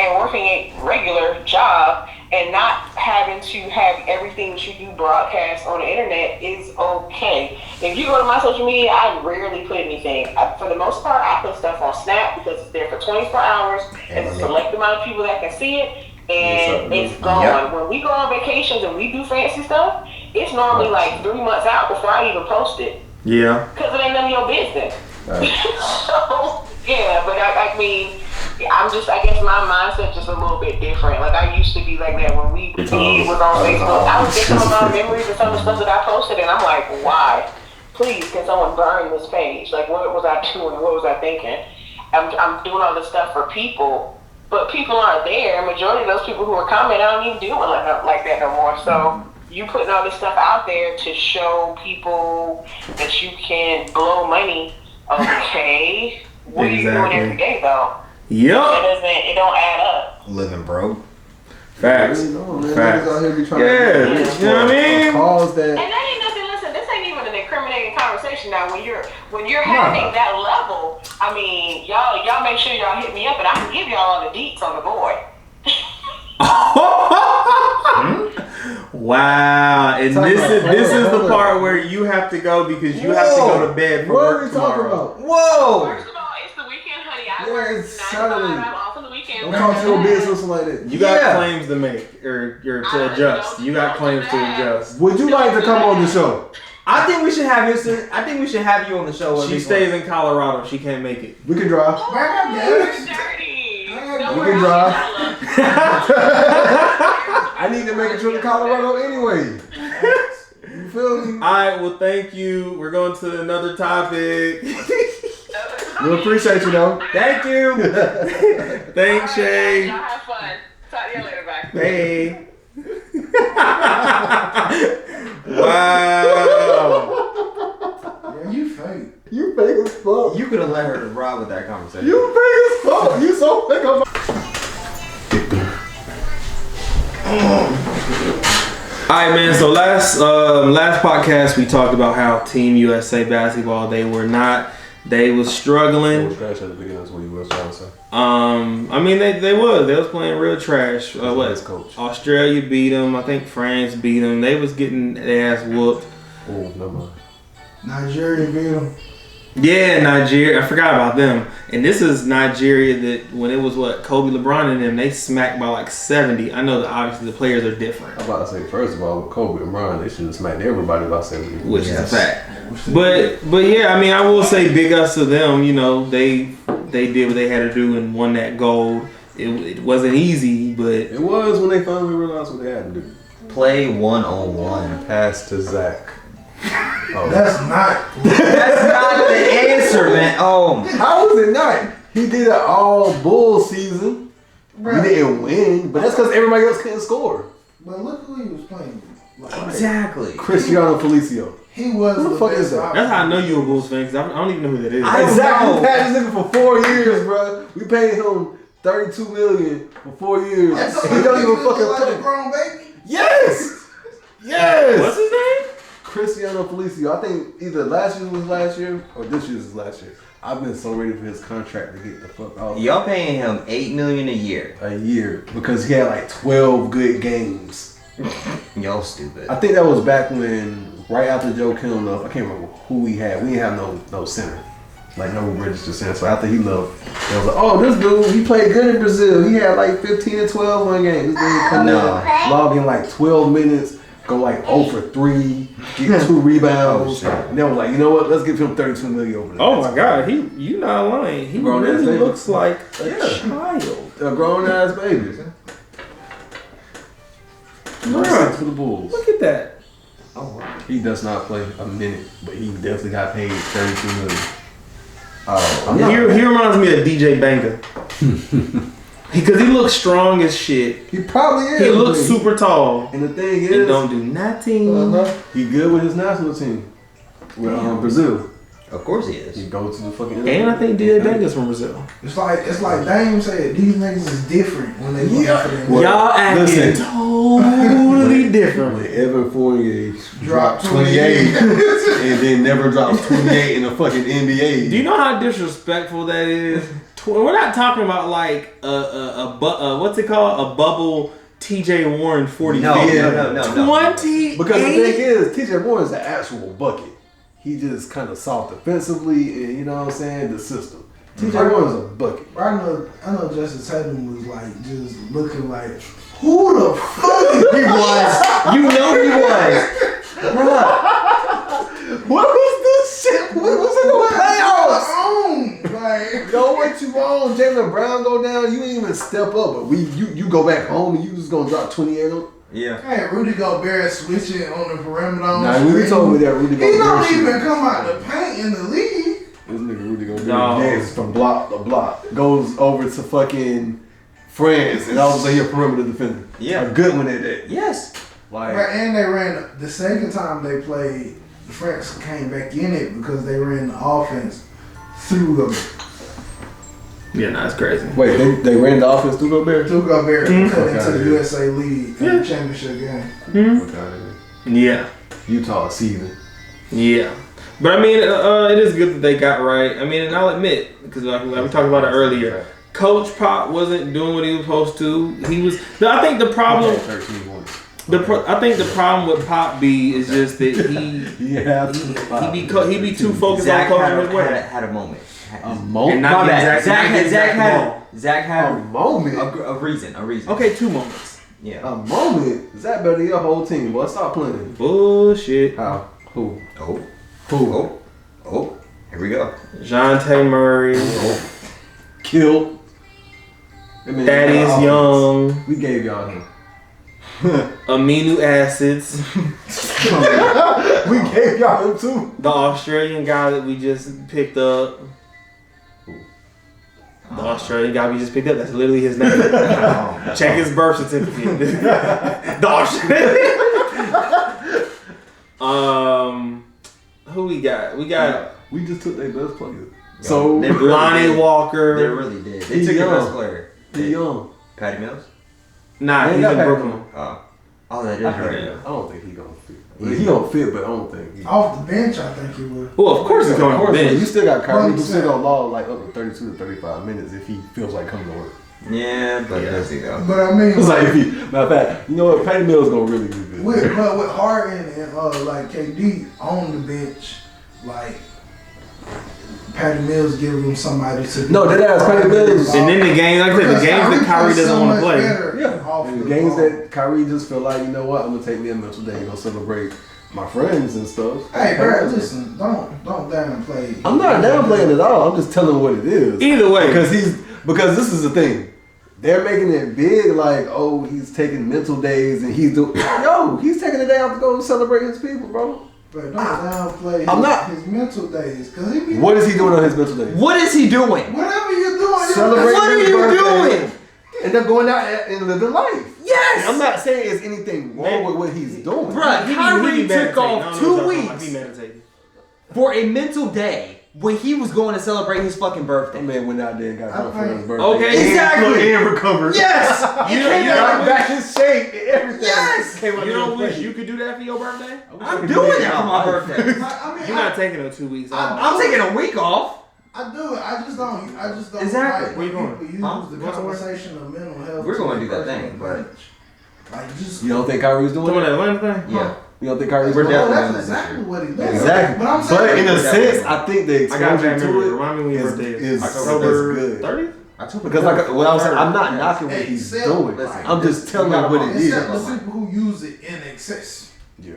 and working a regular job and not having to have everything that you do broadcast on the internet is okay. If you go to my social media, I rarely put anything. For the most part, I put stuff on Snap because it's there for 24 hours. There's a select amount of people that can see it, and it's gone. Yep. When we go on vacations and we do fancy stuff, it's normally like 3 months out before I even post it. Yeah. Because it ain't none of your business. So, yeah, but I mean, I guess my mindset's just a little bit different. Like, I used to be like that when it was on Facebook. I would get some of my memories and some of the stuff that I posted, and I'm like, why? please, can someone burn this page? Like, what was I doing? What was I thinking? I'm doing all this stuff for people, but people aren't there. Majority of those people who are commenting, I don't even do it like that no more. So you putting all this stuff out there to show people that you can blow money. Okay, what are you doing every day though? Yep. It don't add up. Living broke. Facts. You know, man, Facts. niggas out here be trying Yeah, to you know what I mean? Cause that. And that ain't nothing. Listen, this ain't even an incriminating conversation now. When you're having that level, I mean, y'all make sure y'all hit me up, and I can give y'all all the deets on the boy. Wow, and this is the part where you have to go because you have to go to bed for what work are we talking tomorrow. about? Whoa! First of all, it's the weekend, honey. I Yeah, work 9 it's to 5. Saturday. I'm off on the weekend. Don't talk to your business like that. You got claims to make or to adjust. You got claims to adjust. Would you like to come on the show? I think we should have you. I think we should have you on the show. She stays in Colorado. She can't make it. We can drive. Oh, I you're dirty. Don't We worry, can drive. I I need to make a trip to Colorado anyway. You feel me? Alright, well thank you. We're going to another topic. We appreciate you though. Thank you. Thanks, Shay. Y'all have fun. Talk to you later. Bye. Hey. Wow. Yeah, you fake. You fake as fuck. You could have let her ride with that conversation. You fake as fuck. You so fake. Alright, man. So last podcast we talked about how Team USA basketball they was struggling. Trash at the beginning. That's what you was trying to say. I mean they was playing real trash. What? Coach. Australia beat them. I think France beat them. They was getting their ass whooped. Oh, never mind. Nigeria beat them. Yeah, Nigeria. I forgot about them. And this is Nigeria that when it was Kobe, LeBron and them, they smacked by like 70. I know that obviously the players are different. I'm about to say, first of all, with Kobe and Bron, they should have smacked everybody by 70. Which is a fact. But yeah, I mean, I will say big ups to them. You know, they did what they had to do and won that gold. It wasn't easy, but It was when they finally realized what they had to do. Play 1-on-1. Pass to Zach. Oh. That's not. That's not the answer, man. Oh, How was it not? He did it all bull season. Bruh. We didn't win, but that's because everybody else couldn't score. But look who he was playing with. Like, exactly. Cristiano Felicio. he was Who the fuck is that? best that's how I know you're a Bulls fan because I don't even know who that is. I don't Exactly. know. We had this nigga for 4 years, bro. We paid him $32 million for 4 years. That's He don't even fucking like play. a grown baby. Yes. Yes. What's his name? Cristiano Felicio. I think either last year was last year or this year's is last year. I've been so ready for his contract to get the fuck off. Y'all paying him $8 million a year. A year because he had like 12 good games. Y'all stupid. I think that was back when right after Joe Kim left. I can't remember who we had. We didn't have no center, like no registered center. So after he left, they was like, "Oh, this dude, he played good in Brazil. He had like 15 and 12 one game. This dude come in, log in like 12 minutes." Go like 0 for 3, get 2 rebounds. Oh, shit. And they were like, you know what? Let's give him $32 million over the Oh next my God, you not lying. He Grown ass really baby. looks like a Yeah. child. A grown ass baby. Bruh. For the Bulls. Look at that. Oh, wow. He does not play a minute, but he definitely got paid $32 million. Oh, He reminds me of DJ Banga. Because he looks strong as shit. He probably is. He looks man. super tall. And the thing He is, don't do nothing. he good with his national team. With Brazil. of course he is. He goes to the fucking And I think DJ Banga's from Brazil. It's like Dame said. These niggas is different when they play for them. Well, Y'all acting listen. totally different. When Evan Fournier Drop dropped 28 and then never drops 28 in the fucking NBA. Do you know how disrespectful that is? We're not talking about like what's it called? A bubble TJ Warren 40. No, Yeah. no. 28. Because the thing is, TJ Warren is an actual bucket. He just kind of soft defensively and, you know what I'm saying, the system. TJ Warren is a bucket. I know Justin Tatum was like just looking like, who the fuck is He was. You know he was. Bruh. What was this shit? What was in the playoffs? Like, Yo, what you on? Jalen Brown go down. You ain't even step up, but you go back home and you just gonna drop 28 on. Yeah. Hey, Rudy Gobert switching on the perimeter. Nah, Rudy told me that Rudy Gobert. He don't even come out the paint in the league. This nigga Rudy Gobert dances from block to block, goes over to fucking France, and all of a sudden he a perimeter defender. Yeah. A good one at that. Yes. Like, And they ran the second time they played. The France came back in it because they ran the offense through Gobert. Yeah, that's crazy. wait, they ran the offense through Gobert? Through Gobert cut into the Okay. USA lead in the championship game. Okay. Yeah. Utah season. Yeah. But I mean, it is good that they got right. I mean, and I'll admit, because like we talked about it earlier, Coach Pop wasn't doing what he was supposed to. He was. I think the problem. 13 points. I think the problem with Pop B is just that he be too focused Zach on coaching his way. had a moment. A moment. And not My bad. getting Zach had A moment. a reason. Okay, 2 moments. Yeah. A moment. Zach better than your whole team. Boy, stop playing. Bullshit. How? Who? Oh. Who? Oh. Here we go. Jonte Murray. Killed. Thaddeus Young. We gave y'all him. Amino acids. We gave y'all him too. The Australian guy that we just picked up. The Australian guy we just picked up. That's literally his name. Check his birth certificate. The Australian. Who we got? We just took their best player. So They really Lonnie did. Walker. They really did. They He took your young. best player. he young. Patty Mills? Nah, They he's got in Pat Brooklyn. Oh, that is I right. don't think he gonna fit. He gonna fit, but I don't think. He, Off the bench, I think he would. Well, of course he's going Of on course, the you bench. still got Kyrie. You 100%. still gonna log like up to 32 to 35 minutes if he feels like coming to work. Yeah, but does he though? But I mean, It's like if he, matter of fact, you know what? Patty Mills gonna really do good. with Harden and like KD on the bench, like Patty Mills giving him somebody to. No, that ass Patty Mills. And then the game, like I said, the games that Kyrie doesn't want to play. Yeah, and the games that Kyrie just feel like, you know what, I'm gonna take me a mental day and go celebrate my friends and stuff. Hey, bro, listen, don't downplay. I'm not downplaying at all. I'm just telling what it is. Either way. Because this is the thing. They're making it big, like, oh, he's taking mental days and he's doing. Yo, he's taking a day off to go celebrate his people, bro. But don't downplay his mental days, cause he be. What is he doing on his mental days? What is he doing? Whatever you're doing, Celebrate What are his you birthday doing? And they're going out and living life. Yes! I'm not saying there's anything wrong with what he's doing. Bruh, Kyrie took off 2 He weeks meditated. for a mental day when he was going to celebrate his fucking birthday. That man went out there and got drunk for his birthday. Okay, And- exactly. And recovered. Yes! You He know- came you know- back Got back in shape and everything. Yes! Came out You there don't and wish played. you could do that for your birthday? I'm doing that for my birthday. You're not taking no 2 weeks off. I'm taking a week off. I do it. I just don't. Exactly. Like Where you when going? people use Huh? the Going somewhere? conversation of mental health. We're to gonna do their that thing, personal but- advantage. Like just. You don't think Kyrie's doing Doing that? that Atlanta thing? Yeah. You don't think Kyrie's We're doing Oh, that? definitely- that's exactly what he does. Exactly. But I'm saying. But in a We're sense, definitely- I think the I got exposure that to memory. it Remind me when your birthday is is. that's October good. 30th? Because like, well, I was saying, I'm not knocking what Hey, he's Seth, doing. listen, I'm just telling you gotta what it is. Except the people who use it in excess. Yeah.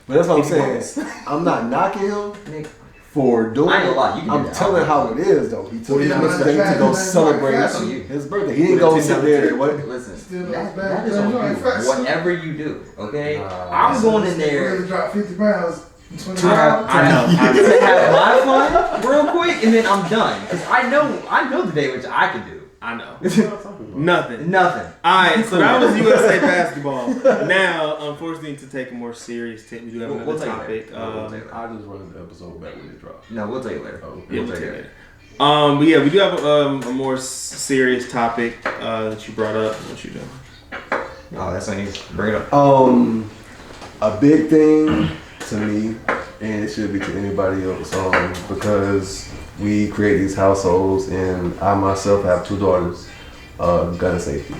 But that's what I'm saying. I'm not knocking him Nick, for doing I ain't it. gonna lie, you can do I'm that. telling how it is though. He took Yeah, his but birthday that's to go bad. celebrate That's on you. his birthday. He didn't go sit there and what? Listen, Still that not bad. is on you. Whatever you do, okay? I'm going in there Really drop 50 pounds in 20 to have, hours. to have my fun real quick, and then I'm done. Because I know the day which I can do. I know. Nothing. Nothing. Alright, so that was USA basketball. Now, unfortunately, to take a more serious tip, we do have We'll another take it topic. later. We'll take it later. I just running the episode back when it dropped. No, we'll tell you later. Oh, Yeah, We'll we'll tell take you it. But yeah, we do have a more serious topic that you brought up. What you doing? Oh, that's on you. Bring it up. A big thing to me, and it should be to anybody else, because we create these households, and I myself have 2 daughters. Gun safety.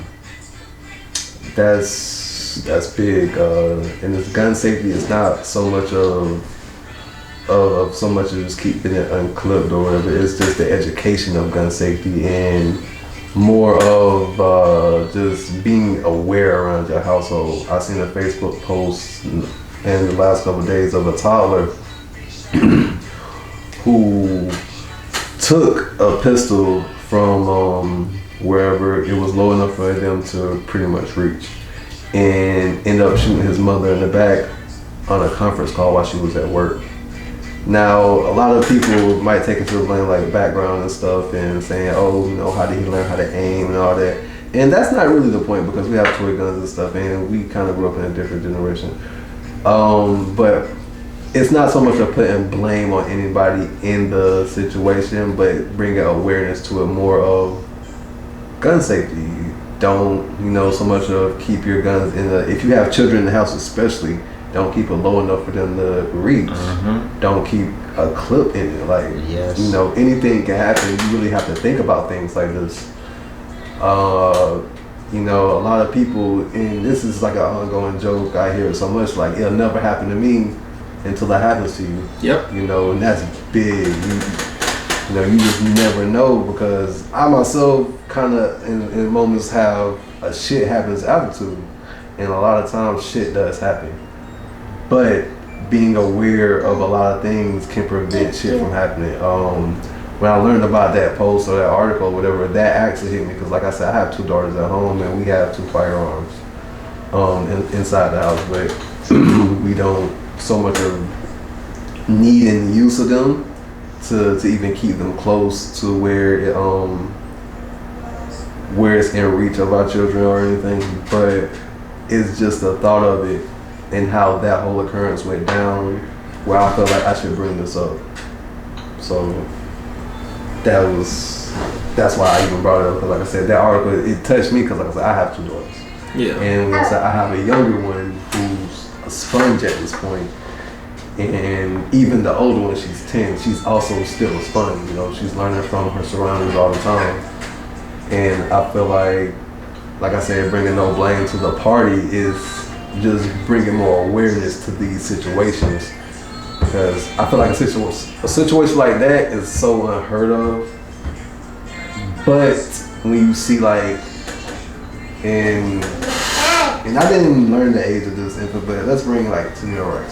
That's big, and this gun safety is not so much of so much as just keeping it unclipped or whatever. It's just the education of gun safety and more of just being aware around your household. I seen a Facebook post in the last couple of days of a toddler who took a pistol from wherever it was low enough for them to pretty much reach, and ended up shooting his mother in the back on a conference call while she was at work. Now, a lot of people might take it to the blame like background and stuff and saying, oh, you know, how did he learn how to aim and all that. And that's not really the point because we have toy guns and stuff and we kind of grew up in a different generation. But it's not so much of putting blame on anybody in the situation, but bringing awareness to it more of gun safety. Don't, you know, so much of keep your guns in the, if you have children in the house especially, don't keep it low enough for them to reach. Don't keep a clip in it. Like, you know, anything can happen. You really have to think about things like this. You know, a lot of people, and this is like an ongoing joke, I hear it so much, like, it'll never happen to me until it happens to you. Yep. You know, and that's big. You know, you just never know, because I myself kind of in moments have a shit happens attitude, and a lot of times shit does happen. But being aware of a lot of things can prevent shit from happening. When I learned about that post or that article or whatever, that actually hit me, because like I said, I have 2 daughters at home and we have 2 firearms inside the house, but we don't so much of needing the use of them to even keep them close to where it's in reach of our children or anything. But it's just the thought of it and how that whole occurrence went down, where I felt like I should bring this up. So that's why I even brought it up, because like I said, that article, it touched me, because like I said, I have 2 daughters. Yeah. And like I said, I have a younger one who's a sponge at this point. And even the older one, she's 10, she's also still a sponge, you know, she's learning from her surroundings all the time. And I feel like I said, bringing no blame to the party is just bringing more awareness to these situations. Because I feel like a situation like that is so unheard of. But when you see like, and I didn't learn the age of this infant, but let's bring like to New York,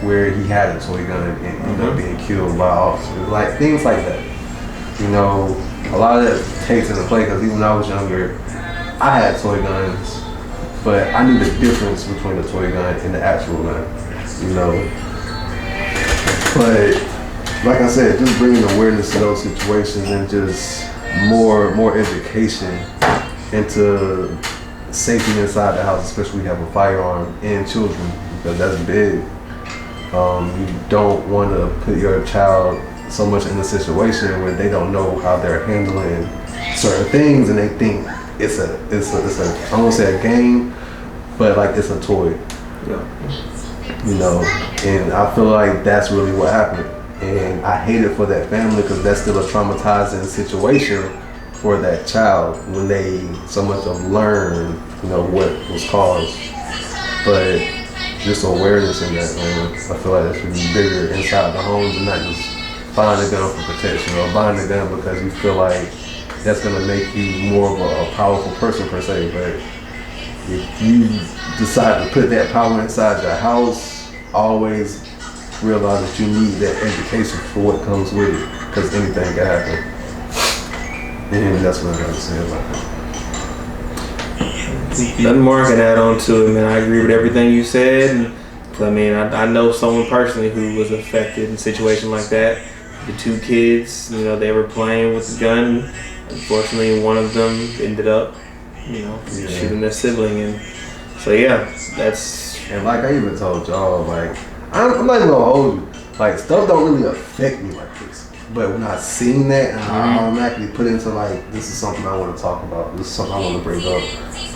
where he had a toy gun and ended up being killed by officers, like things like that. You know, a lot of that takes into play, because even when I was younger, I had toy guns, but I knew the difference between the toy gun and the actual gun. You know. But like I said, just bringing awareness to those situations and just more education into safety inside the house, especially when you have a firearm and children, because that's big. You don't want to put your child so much in a situation where they don't know how they're handling certain things, and they think it's a I don't want to say a game, but like it's a toy. Yeah. You know, and I feel like that's really what happened. And I hate it for that family, because that's still a traumatizing situation for that child when they so much of learn, you know, what was caused. But just awareness in that, man, I feel like that should be bigger inside the homes, and not just buying a gun for protection or buying a gun because you feel like that's gonna make you more of a powerful person per se. But if you decide to put that power inside your house, always realize that you need that education for what comes with it, because anything can happen. And that's what I got to say about that. Nothing more I can add on to it, man. I agree with everything you said. And, I mean, I know someone personally who was affected in a situation like that. The 2 kids, you know, they were playing with the gun. Unfortunately, one of them ended up, you know, shooting their sibling. And so, yeah, that's... And like I even told y'all, like, I'm not even gonna hold you. Like, stuff don't really affect me like this. But when I seen that, I automatically put into like, this is something I want to talk about. This is something I want to bring up.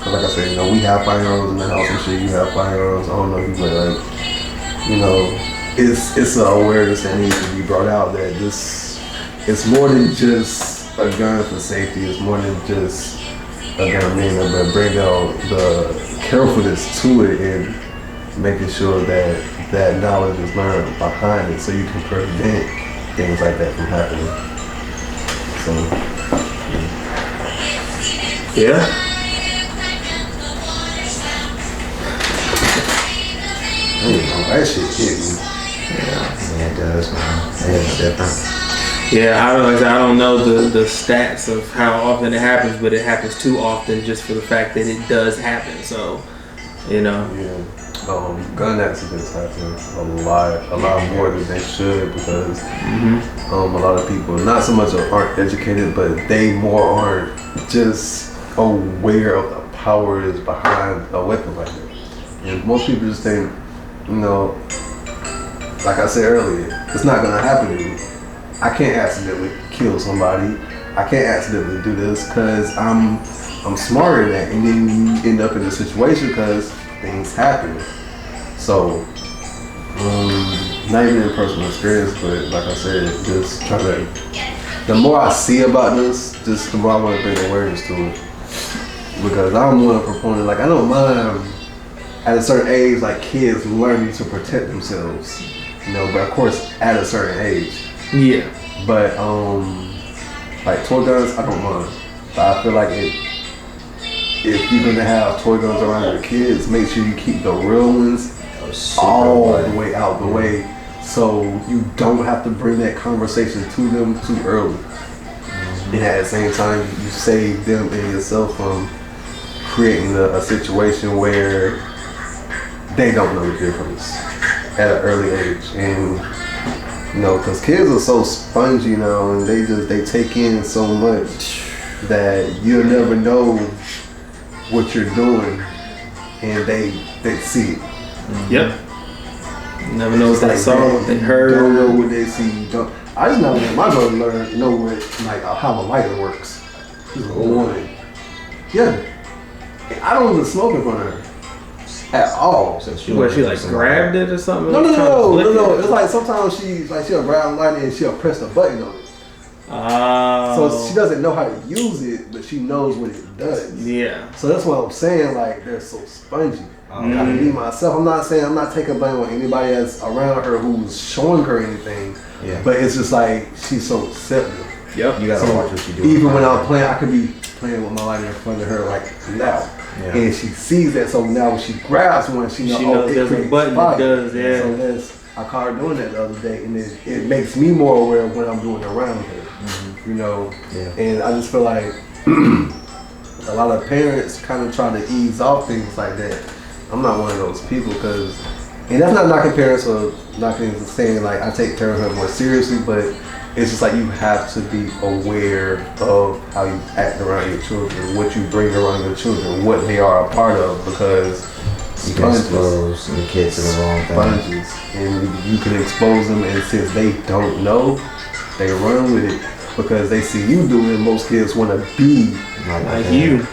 Cause like I said, you know, we have firearms in the house and shit. You have firearms. I don't know if you, but like, you know, it's an awareness that needs to be brought out that this, it's more than just a gun for safety. It's more than just a gun, but bring out the carefulness to it and making sure that that knowledge is learned behind it, so you can prevent things like that from happening. So, yeah. I don't know, that shit hit me. Yeah, it does, man. It is different. Yeah, I don't know the stats of how often it happens, but it happens too often just for the fact that it does happen. So, you know. Yeah. Gun accidents happen a lot more than they should because a lot of people not so much aren't educated, but they more aren't just aware of the powers behind a weapon like that. And most people just think, you know, like I said earlier, it's not gonna happen to me. I can't accidentally kill somebody. I can't accidentally do this because I'm smarter than that. And then you end up in a situation because things happen. So, not even in personal experience, but like I said, just trying to. The more I see about this, just the more I want to bring awareness to it. Because I'm one proponent. Like I don't mind at a certain age, like kids learning to protect themselves. You know, but of course at a certain age. Yeah. But like toy guns, I don't mind. But I feel like if you're gonna have toy guns around your kids, make sure you keep the real ones all the way out the way, so you don't have to bring that conversation to them too early. And at the same time, you save them and yourself from creating a situation where they don't know the difference at an early age. And you know, because kids are so spongy now, and they take in so much that you'll never know what you're doing, and they see it. Yep. Never know what they saw, what they heard. Don't know what they see. I just never let my brother know what how a lighter works. He's a woman. Yeah. I don't even smoke in front of her at all. So she like grabbed it or something? No. It's like sometimes she'll grab a lighter and she'll press the button on it. So she doesn't know how to use it, but she knows what it does. Yeah. So that's what I'm saying. Like they're so spongy. I mean, myself. I'm not taking blame on anybody that's around her who's showing her anything. Yeah. But it's just like she's so receptive. Yep. You gotta watch what she do. Even when I'm playing, I could be playing with my lighter in front of her like now. Yeah. And she sees that, so now when she grabs one, she knows there's a button that does. Yeah. So I caught her doing that the other day, and it makes me more aware of what I'm doing around her. You know, and I just feel like a lot of parents kind of try to ease off things like that. I'm not one of those people and that's not knocking parents or knocking saying like I take parenthood more seriously, but it's just like you have to be aware of how you act around your children, what you bring around your children, what they are a part of, because you can expose the kids to the wrong thing. And you can expose them, and since they don't know, they run with it because they see you do it. Most kids want to be like you.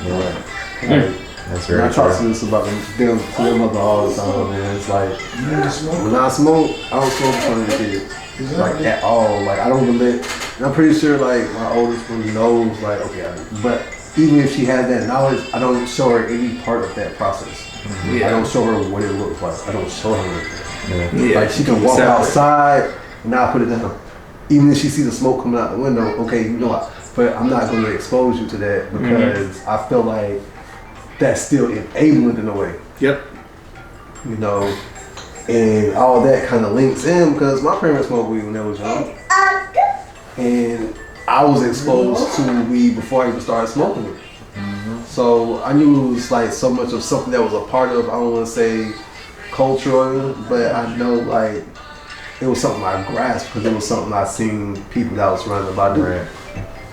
Yeah. That's very true. I talk to this about them to their mother all the time, man. It's like when I smoke, I don't smoke in front of the kids. Like at all. Like I don't even let. And I'm pretty sure like my oldest one knows like okay, but even if she has that knowledge, I don't show her any part of that process. I don't show her what it looks like. I don't show her anything. Like she can walk outside and I'll put it down. Even if she sees the smoke coming out the window, okay, you know what? But I'm not going to expose you to that because I feel like that's still enabling in a way. Yep. You know, and all that kind of links in because my parents smoked weed when they was young. And I was exposed to weed before I even started smoking it. So I knew it was like so much of something that was a part of, I don't want to say cultural, but I know like it was something I grasped because it was something I seen people that I was surrounded by doing.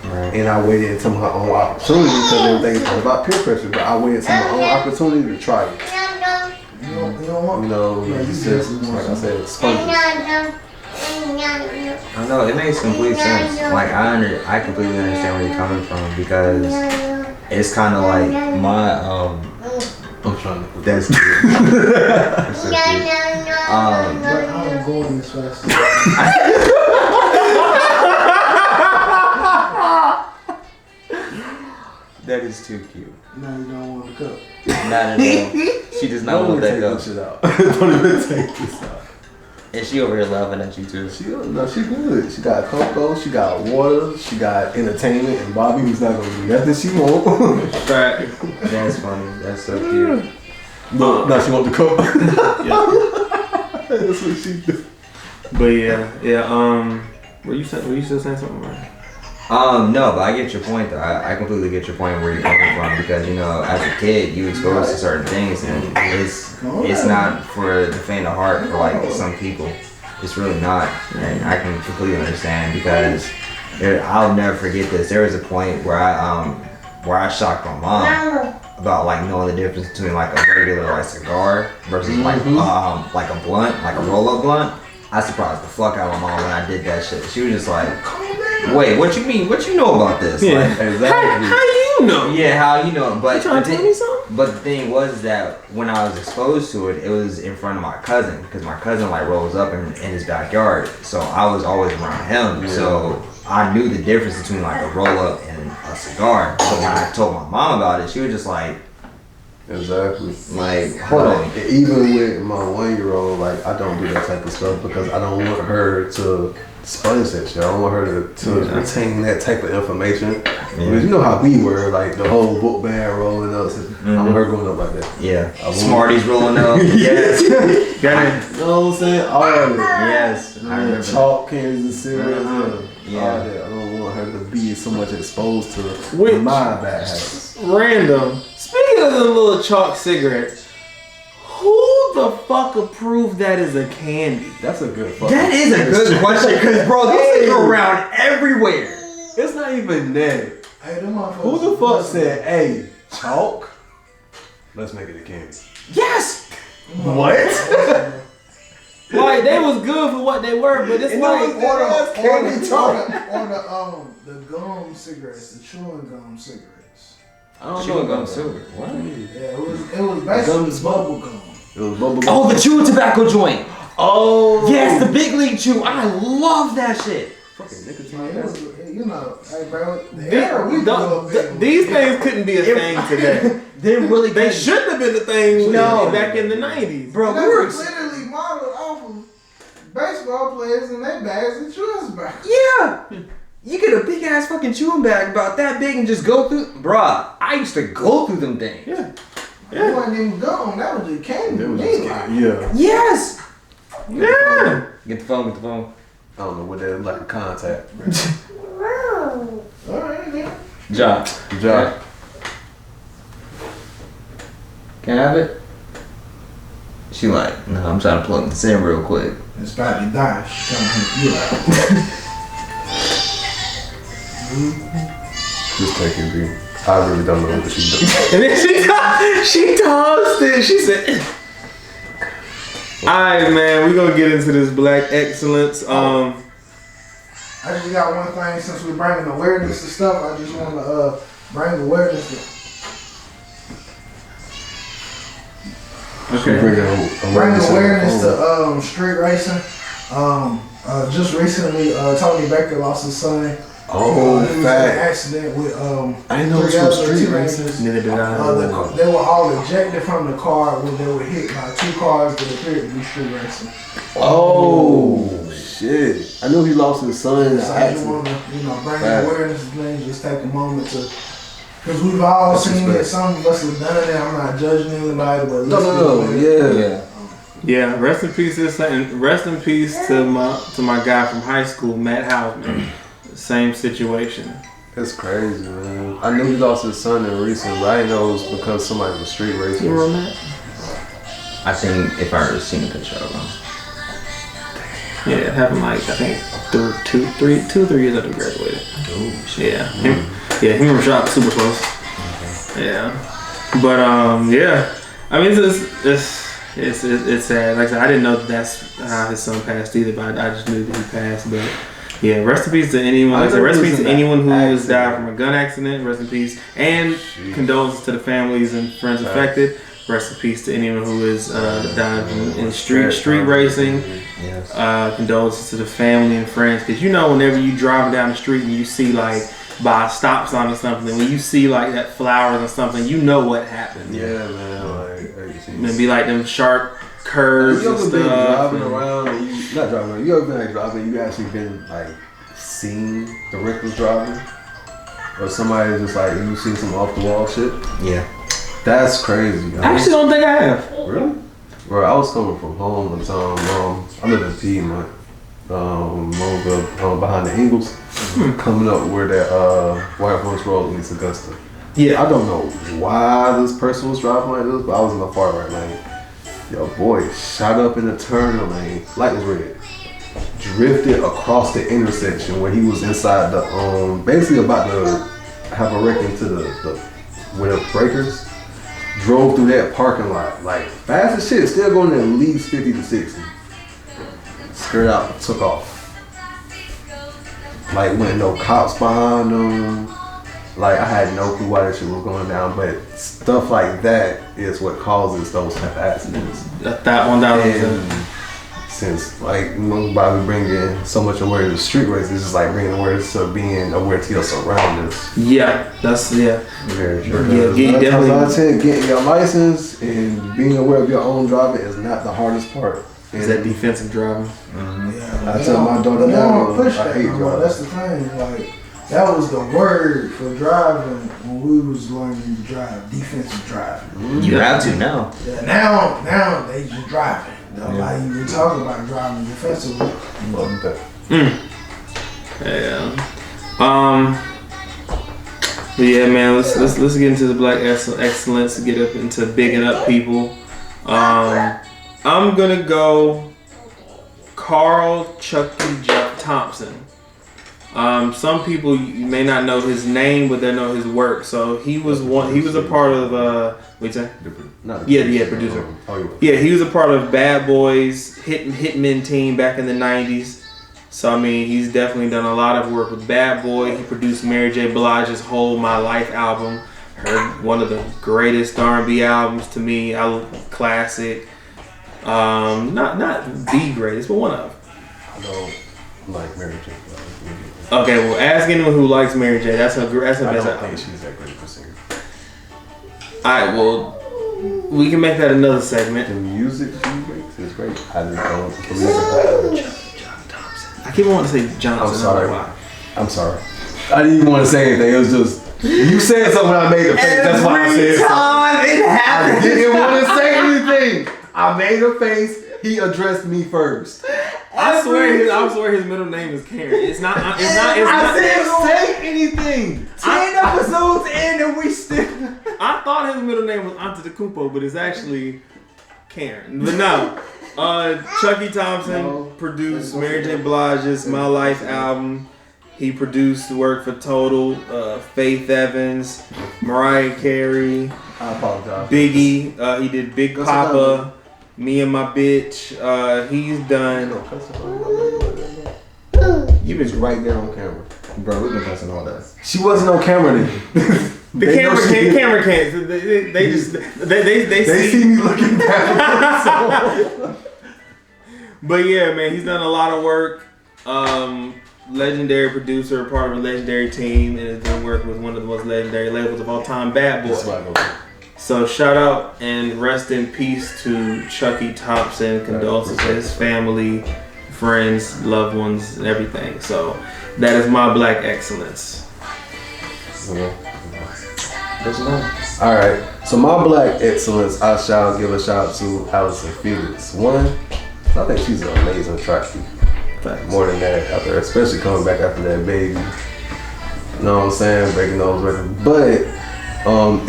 Right. And I waited until my own opportunity because everything is about peer pressure, but I waited until my own opportunity to try it. It's just, like I said, sponges. I know, it makes complete sense. Like I completely understand where you're coming from because it's kind of like my I'm trying to. That's cute. That's so cute. I'm going this fast. That is too cute. Now you don't want the cup. Not at all. She does not want that cup. Shit out. Don't even take this out. And she over here laughing at you too. She good. She got cocoa, she got water, she got entertainment, and Bobby who's not gonna do nothing she won't. Right. That's funny. That's so cute. No, now she want the cup. Yeah. That's what she do. But yeah. Were you still saying something about it? No, but I get your point though. I completely get your point where you're coming from because as a kid you exposed to certain things and it's not for the faint of heart for like some people. It's really not, and I can completely understand because I'll never forget this. There was a point where I shocked my mom about like knowing the difference between like a regular like cigar versus like a blunt, like a roll-up blunt. I surprised the fuck out of my mom when I did that shit. She was just like, "Wait, what you mean? What you know about this?" Yeah. Like, exactly. How you know? Yeah, how you know? But you trying to tell me something? But the thing was that when I was exposed to it, it was in front of my cousin because my cousin like rolls up in his backyard, so I was always around him. Yeah. So I knew the difference between like a roll up and a cigar. So when I told my mom about it, she was just like. Exactly. Like, hold on. Even with my 1-year-old, like, I don't do that type of stuff because I don't want her to sponge that shit. I don't want her to retain that type of information. Because you know how we were, like, the whole book bag rolling up. I want her growing up like that. Yeah. Smarties rolling up. Yes. You know what I'm saying? All of it. Yes. I remember. Chalk cans and cereals. Yeah. All that. I don't want her to be so much exposed to my bad habits. Random. Speaking of the little chalk cigarettes, who the fuck approved that as a candy? That's a good fucking That is a good question, because bro, those things go around everywhere. It's not even that. Hey, them motherfuckers. Who the fuck said, "Hey, chalk? Let's make it a candy"? Yes. What? Like they was good for what they were, but it's like the gum cigarettes, the chewing gum cigarettes. I don't know gum silver. What? Yeah, it was basically bubble gum. It was bubble gum. Oh, the chewing tobacco joint. Oh. Yes, the big league chew. I love that shit. Fucking nicotine. Man, it was, you know, hey bro, these things couldn't be a thing today. They shouldn't have been a thing back in the 90s. Bro, we were literally modeled off of baseball players and their bags and chewing bags. Yeah. You get a big ass fucking chewing bag about that big and just go through. Bruh, I used to go through them things. Yeah. It wasn't even gum. That was just candy. Yeah. Yes. Yeah. Get the phone. I don't know what that is, like a contact. All right, man. Job. Can I have it? She like, no, I'm trying to plug this in real quick. It's about to die. She come hook you out. Just take it, B. I really don't know what she's doing. And then she tossed it. She said, "Alright, man, we gonna get into this black excellence." I just got one thing since we're bringing awareness to stuff. I just want to bring awareness to. Okay. Bring awareness to street racing. Just recently, Tony Baker lost his son. Oh, he was in an accident with I didn't know it was street racing. They were all ejected from the car when they were hit by 2 cars that appeared to be street racing. Oh shit! I knew he lost his son in the So I just want to, bring awareness to things. Just take a moment to, because we've all seen it. Some of us have done it. I'm not judging anybody, but yeah. Rest in peace. Rest in peace to my guy from high school, Matt Hausman. Same situation. That's crazy, man. I knew he lost his son in recent, but I didn't know it was because somebody was street racing. You remember that? I think if I ever seen a picture of him. Yeah, it happened like I think 2 or 3 years after we graduated. Oh shit. Yeah. Him and Rashad super close. Okay. Yeah. But yeah. I mean it's sad. Like I said, I didn't know that's how his son passed either, but I just knew that he passed. But yeah, rest in peace to anyone. Like I said, rest in peace to anyone who has died from a gun accident. Rest in peace, and condolences to the families and friends affected. Rest in peace to anyone who has died in street racing. Yes. Condolences to the family and friends, because whenever you drive down the street and you see like by a stop sign or something, when you see like that flowers or something, you know what happened. Yeah, man. It'd be like them sharp curves and stuff. You ever been driving around and you ever been like driving, you actually been like seen the reckless driving? Or somebody just like, you see some off the wall shit? Yeah. That's crazy. I actually don't think I have. Really? Bro, I was coming from home one time. I live in Piedmont. over behind the Eagles, coming up where that White Horse Road meets Augusta. Yeah. I don't know why this person was driving like this, but I was in the far right lane. Yo, boy, shot up in the turn lane, light was red. Drifted across the intersection where he was inside the basically about to have a wreck into the where the breakers. Drove through that parking lot like fast as shit, still going at least 50 to 60. Skirt out, took off. Like wasn't no cops behind them. Like I had no clue why that shit was going down, but stuff like that is what causes those type of accidents. That 1,000%. Since like Bobby bringing so much awareness to street races, it's just like bringing awareness to being aware to your surroundings. Yeah, that's very true. Yeah, definitely. Getting your license and being aware of your own driving is not the hardest part. Is that defensive driving? Mm-hmm. Yeah, I tell my daughter now, push I that hate driving. That's the thing. Like that was the word for driving when we was learning to drive, defensive driving. Mm-hmm. You have to now. Yeah, now they just driving. Like you were talking about driving defensively. Yeah. But yeah, man. Let's get into the black excellence. Get up into bigging up people. I'm gonna go Carl Chucky Thompson. Some people you may not know his name, but they know his work. So he was a part of what'd you say? Producer. Yeah, he was a part of Bad Boys Hitmen team back in the 90s. So I mean, he's definitely done a lot of work with Bad Boy. He produced Mary J. Blige's whole My Life album. Heard one of the greatest R&B albums to me. Classic. Not the greatest, but one of. I don't like Mary J. Okay, well, ask anyone who likes Mary J. That's a best. I don't think she's that great of a singer. Alright, well, we can make that another segment. The music she makes is great. I just don't believe it. John Thompson. I keep wanting to say Johnson. I'm sorry. I'm sorry. I didn't even want to say anything. It was just you said something. I made a face. That's why I said something. It happens. I didn't want to say anything. I made a face. He addressed me first. I swear his middle name is Karen. It's not. I didn't say anything. 10 episodes in and we still. I thought his middle name was Antetokounmpo, but it's actually Karen. But no, Chucky Thompson produced Mary J. Blige's My Life album. He produced work for Total, Faith Evans, Mariah Carey, I apologize. Biggie. He did Big Papa, Me and My Bitch. He's done. You was right there on camera. Bro, we've been cussing all that. She wasn't on camera then. The camera can't. They see me looking down. So. But yeah, man, he's done a lot of work. Legendary producer, part of a legendary team, and has done work with one of the most legendary labels of all time, Bad Boy. So shout out and rest in peace to Chucky Thompson. Condolences to his family, friends, loved ones, and everything. So that is my black excellence. All right. So my black excellence, I shall give a shout out to Allison Felix. One, I think she's an amazing attraction. More than that, especially coming back after that baby. You know what I'm saying? Breaking those records. But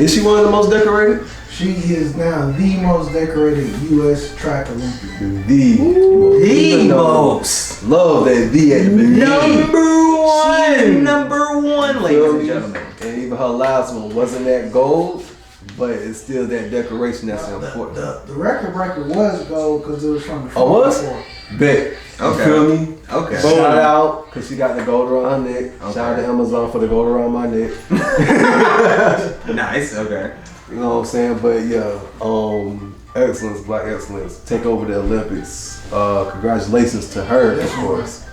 is she one of the most decorated? She is now the most decorated U.S. track Olympian. The most. Love that the at the beginning. Number one, ladies and gentlemen. And even her last one wasn't that gold, but it's still that decoration that's important. The record breaker was gold because it was from the was? Bet. Okay. You feel me? Okay. Shout out, because she got the gold around her neck. Okay. Shout out to Amazon for the gold around my neck. Nice, okay. You know what I'm saying? But yeah, excellence, black excellence. Take over the Olympics. Congratulations to her, of course.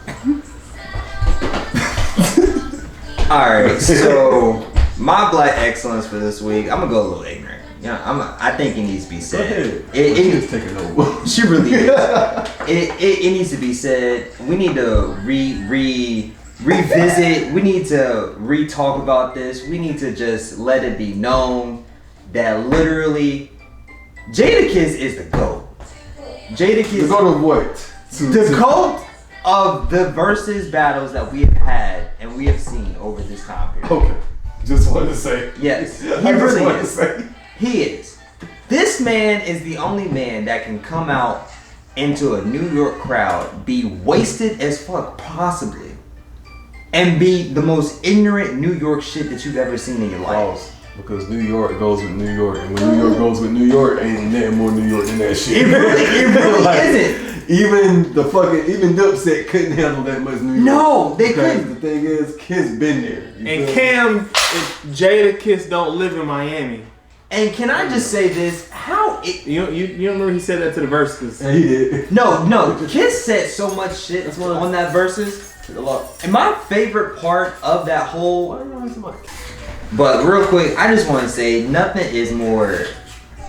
Alright, so my black excellence for this week, I'm gonna go a little ignorant. Yeah, I think it needs to be said. It needs taking over. She really is. It needs to be said. We need to revisit. We need to re-talk about this. We need to just let it be known that literally Jadakiss is the GOAT. Jadakiss. The GOAT of what? The GOAT of the versus battles that we have had and we have seen over this time period. Okay. Just wanted to say. Yes. He I just really wanted to is. say. He is. This man is the only man that can come out into a New York crowd, be wasted as fuck possibly, and be the most ignorant New York shit that you've ever seen in your life. False. Because New York goes with New York, and when New York goes with New York, ain't nothing more New York than that shit. It really Like, isn't. Even Dipset couldn't handle that much New York. No, they because couldn't. The thing is, Kiss been there. And Cam, if Jada Kiss don't live in Miami. And can I just say this? You remember he said that to the Versus? And he did. No. Kiss said so much shit That's what on that Versus. A lot. And my favorite part of that whole. I don't know so much. But real quick, I just want to say nothing is more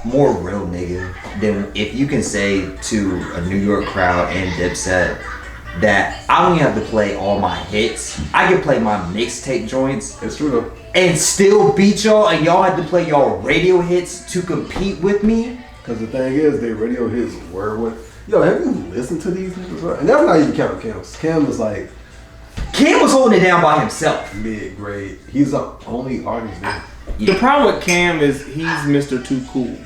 real nigga than if you can say to a New York crowd and Dipset that I don't even have to play all my hits. I can play my mixtape joints. It's true though. And still beat y'all, and y'all had to play y'all radio hits to compete with me. Because the thing is, their radio hits were what. Yo, have you listened to these niggas? Right? And that's not even counting Cam. Cam was like Cam was holding it down by himself. mid-grade. He's the only artist there. The problem with Cam is he's Mr. Too Cool.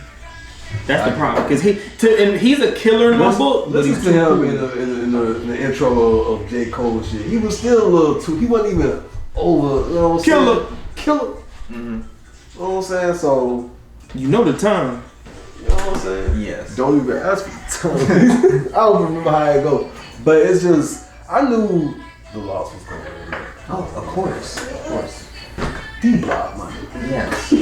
That's the problem, because he's a killer in my book. But Listen he's to too him cool. in the intro of J. Cole shit. He was still a little too. He wasn't even over. You know what I'm saying? Killer. Mm-hmm. You know what I'm saying? So You know the time. you know what I'm saying? Yes. Don't even ask for the time. I don't remember how it go, but it's just I knew the loss was coming. Oh, of course. D-Block, my nigga. Yes.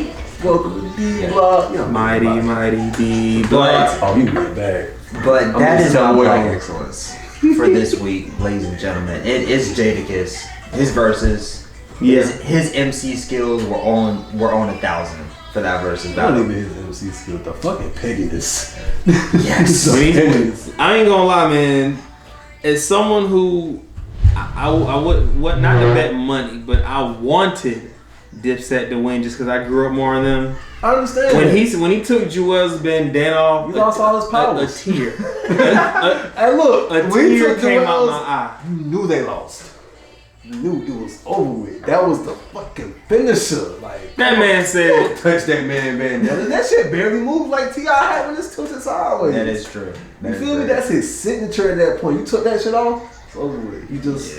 Welcome to D-Block. You know, Mighty D Block. Oh, you get back. But that just is telling not what Black I- Excellence for this week, ladies and gentlemen. It is Jadakiss. His verses, his MC skills were on 1,000 for that versus Not battle. even his MC skill, the fucking pettiness. Yes. The pettiness. I ain't gonna lie, man. As someone who I would not to bet money, but I wanted Dipset to win just because I grew up more on them. I understand. When he took Joel's bandana off, You lost all his powers. A tear. Hey, look, A when he tear took came out Joel's, my eye. you knew they lost. You knew it was over with. That was the fucking finisher. Like That man said, don't touch that man bandana. That shit barely moved like T.I. had when it's tilted sideways. That is true. You feel me? That's his signature at that point. You took that shit off, it's over with. He just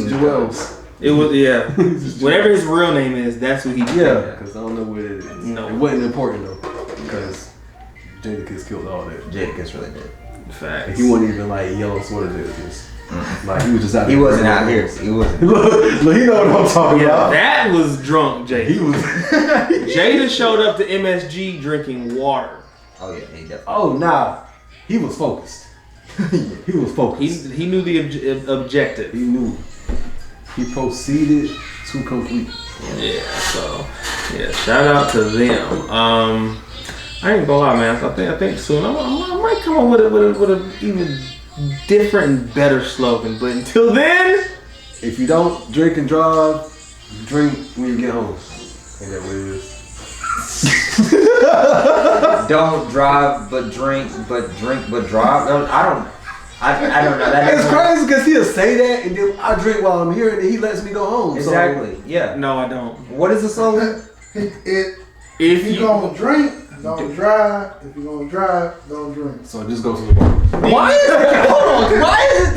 Joel's. It was whatever his real name is. That's who he. Yeah, because I don't know what it is. No. It wasn't important though, because Jadakiss killed all that. Jadakiss really did. Facts. He wasn't even like yellow sweater Jadakiss. Like he was just out. He wasn't out here. He wasn't. Look, he know what I'm talking about. That was drunk, Jada. He was. Jada showed up to MSG drinking water. Oh yeah, he definitely. Oh nah, he was focused. He was focused. He knew the objective. He knew. He proceeded to complete. Yeah. So yeah, shout out to them. I ain't gonna lie, man. I think soon I might come up with a even different and better slogan. But until then, If you don't drink and drive, drink when you get home. Ain't that what it is? Don't drive, but drink, but drive. I don't know. That It's crazy because he'll say that and then I drink while I'm here and then he lets me go home. Exactly. Yeah. no, I don't. What is the slogan? If you gonna drink, don't drive. If you gonna drive, don't drink. So just go to the bar. Why is it? Hold on. Why is it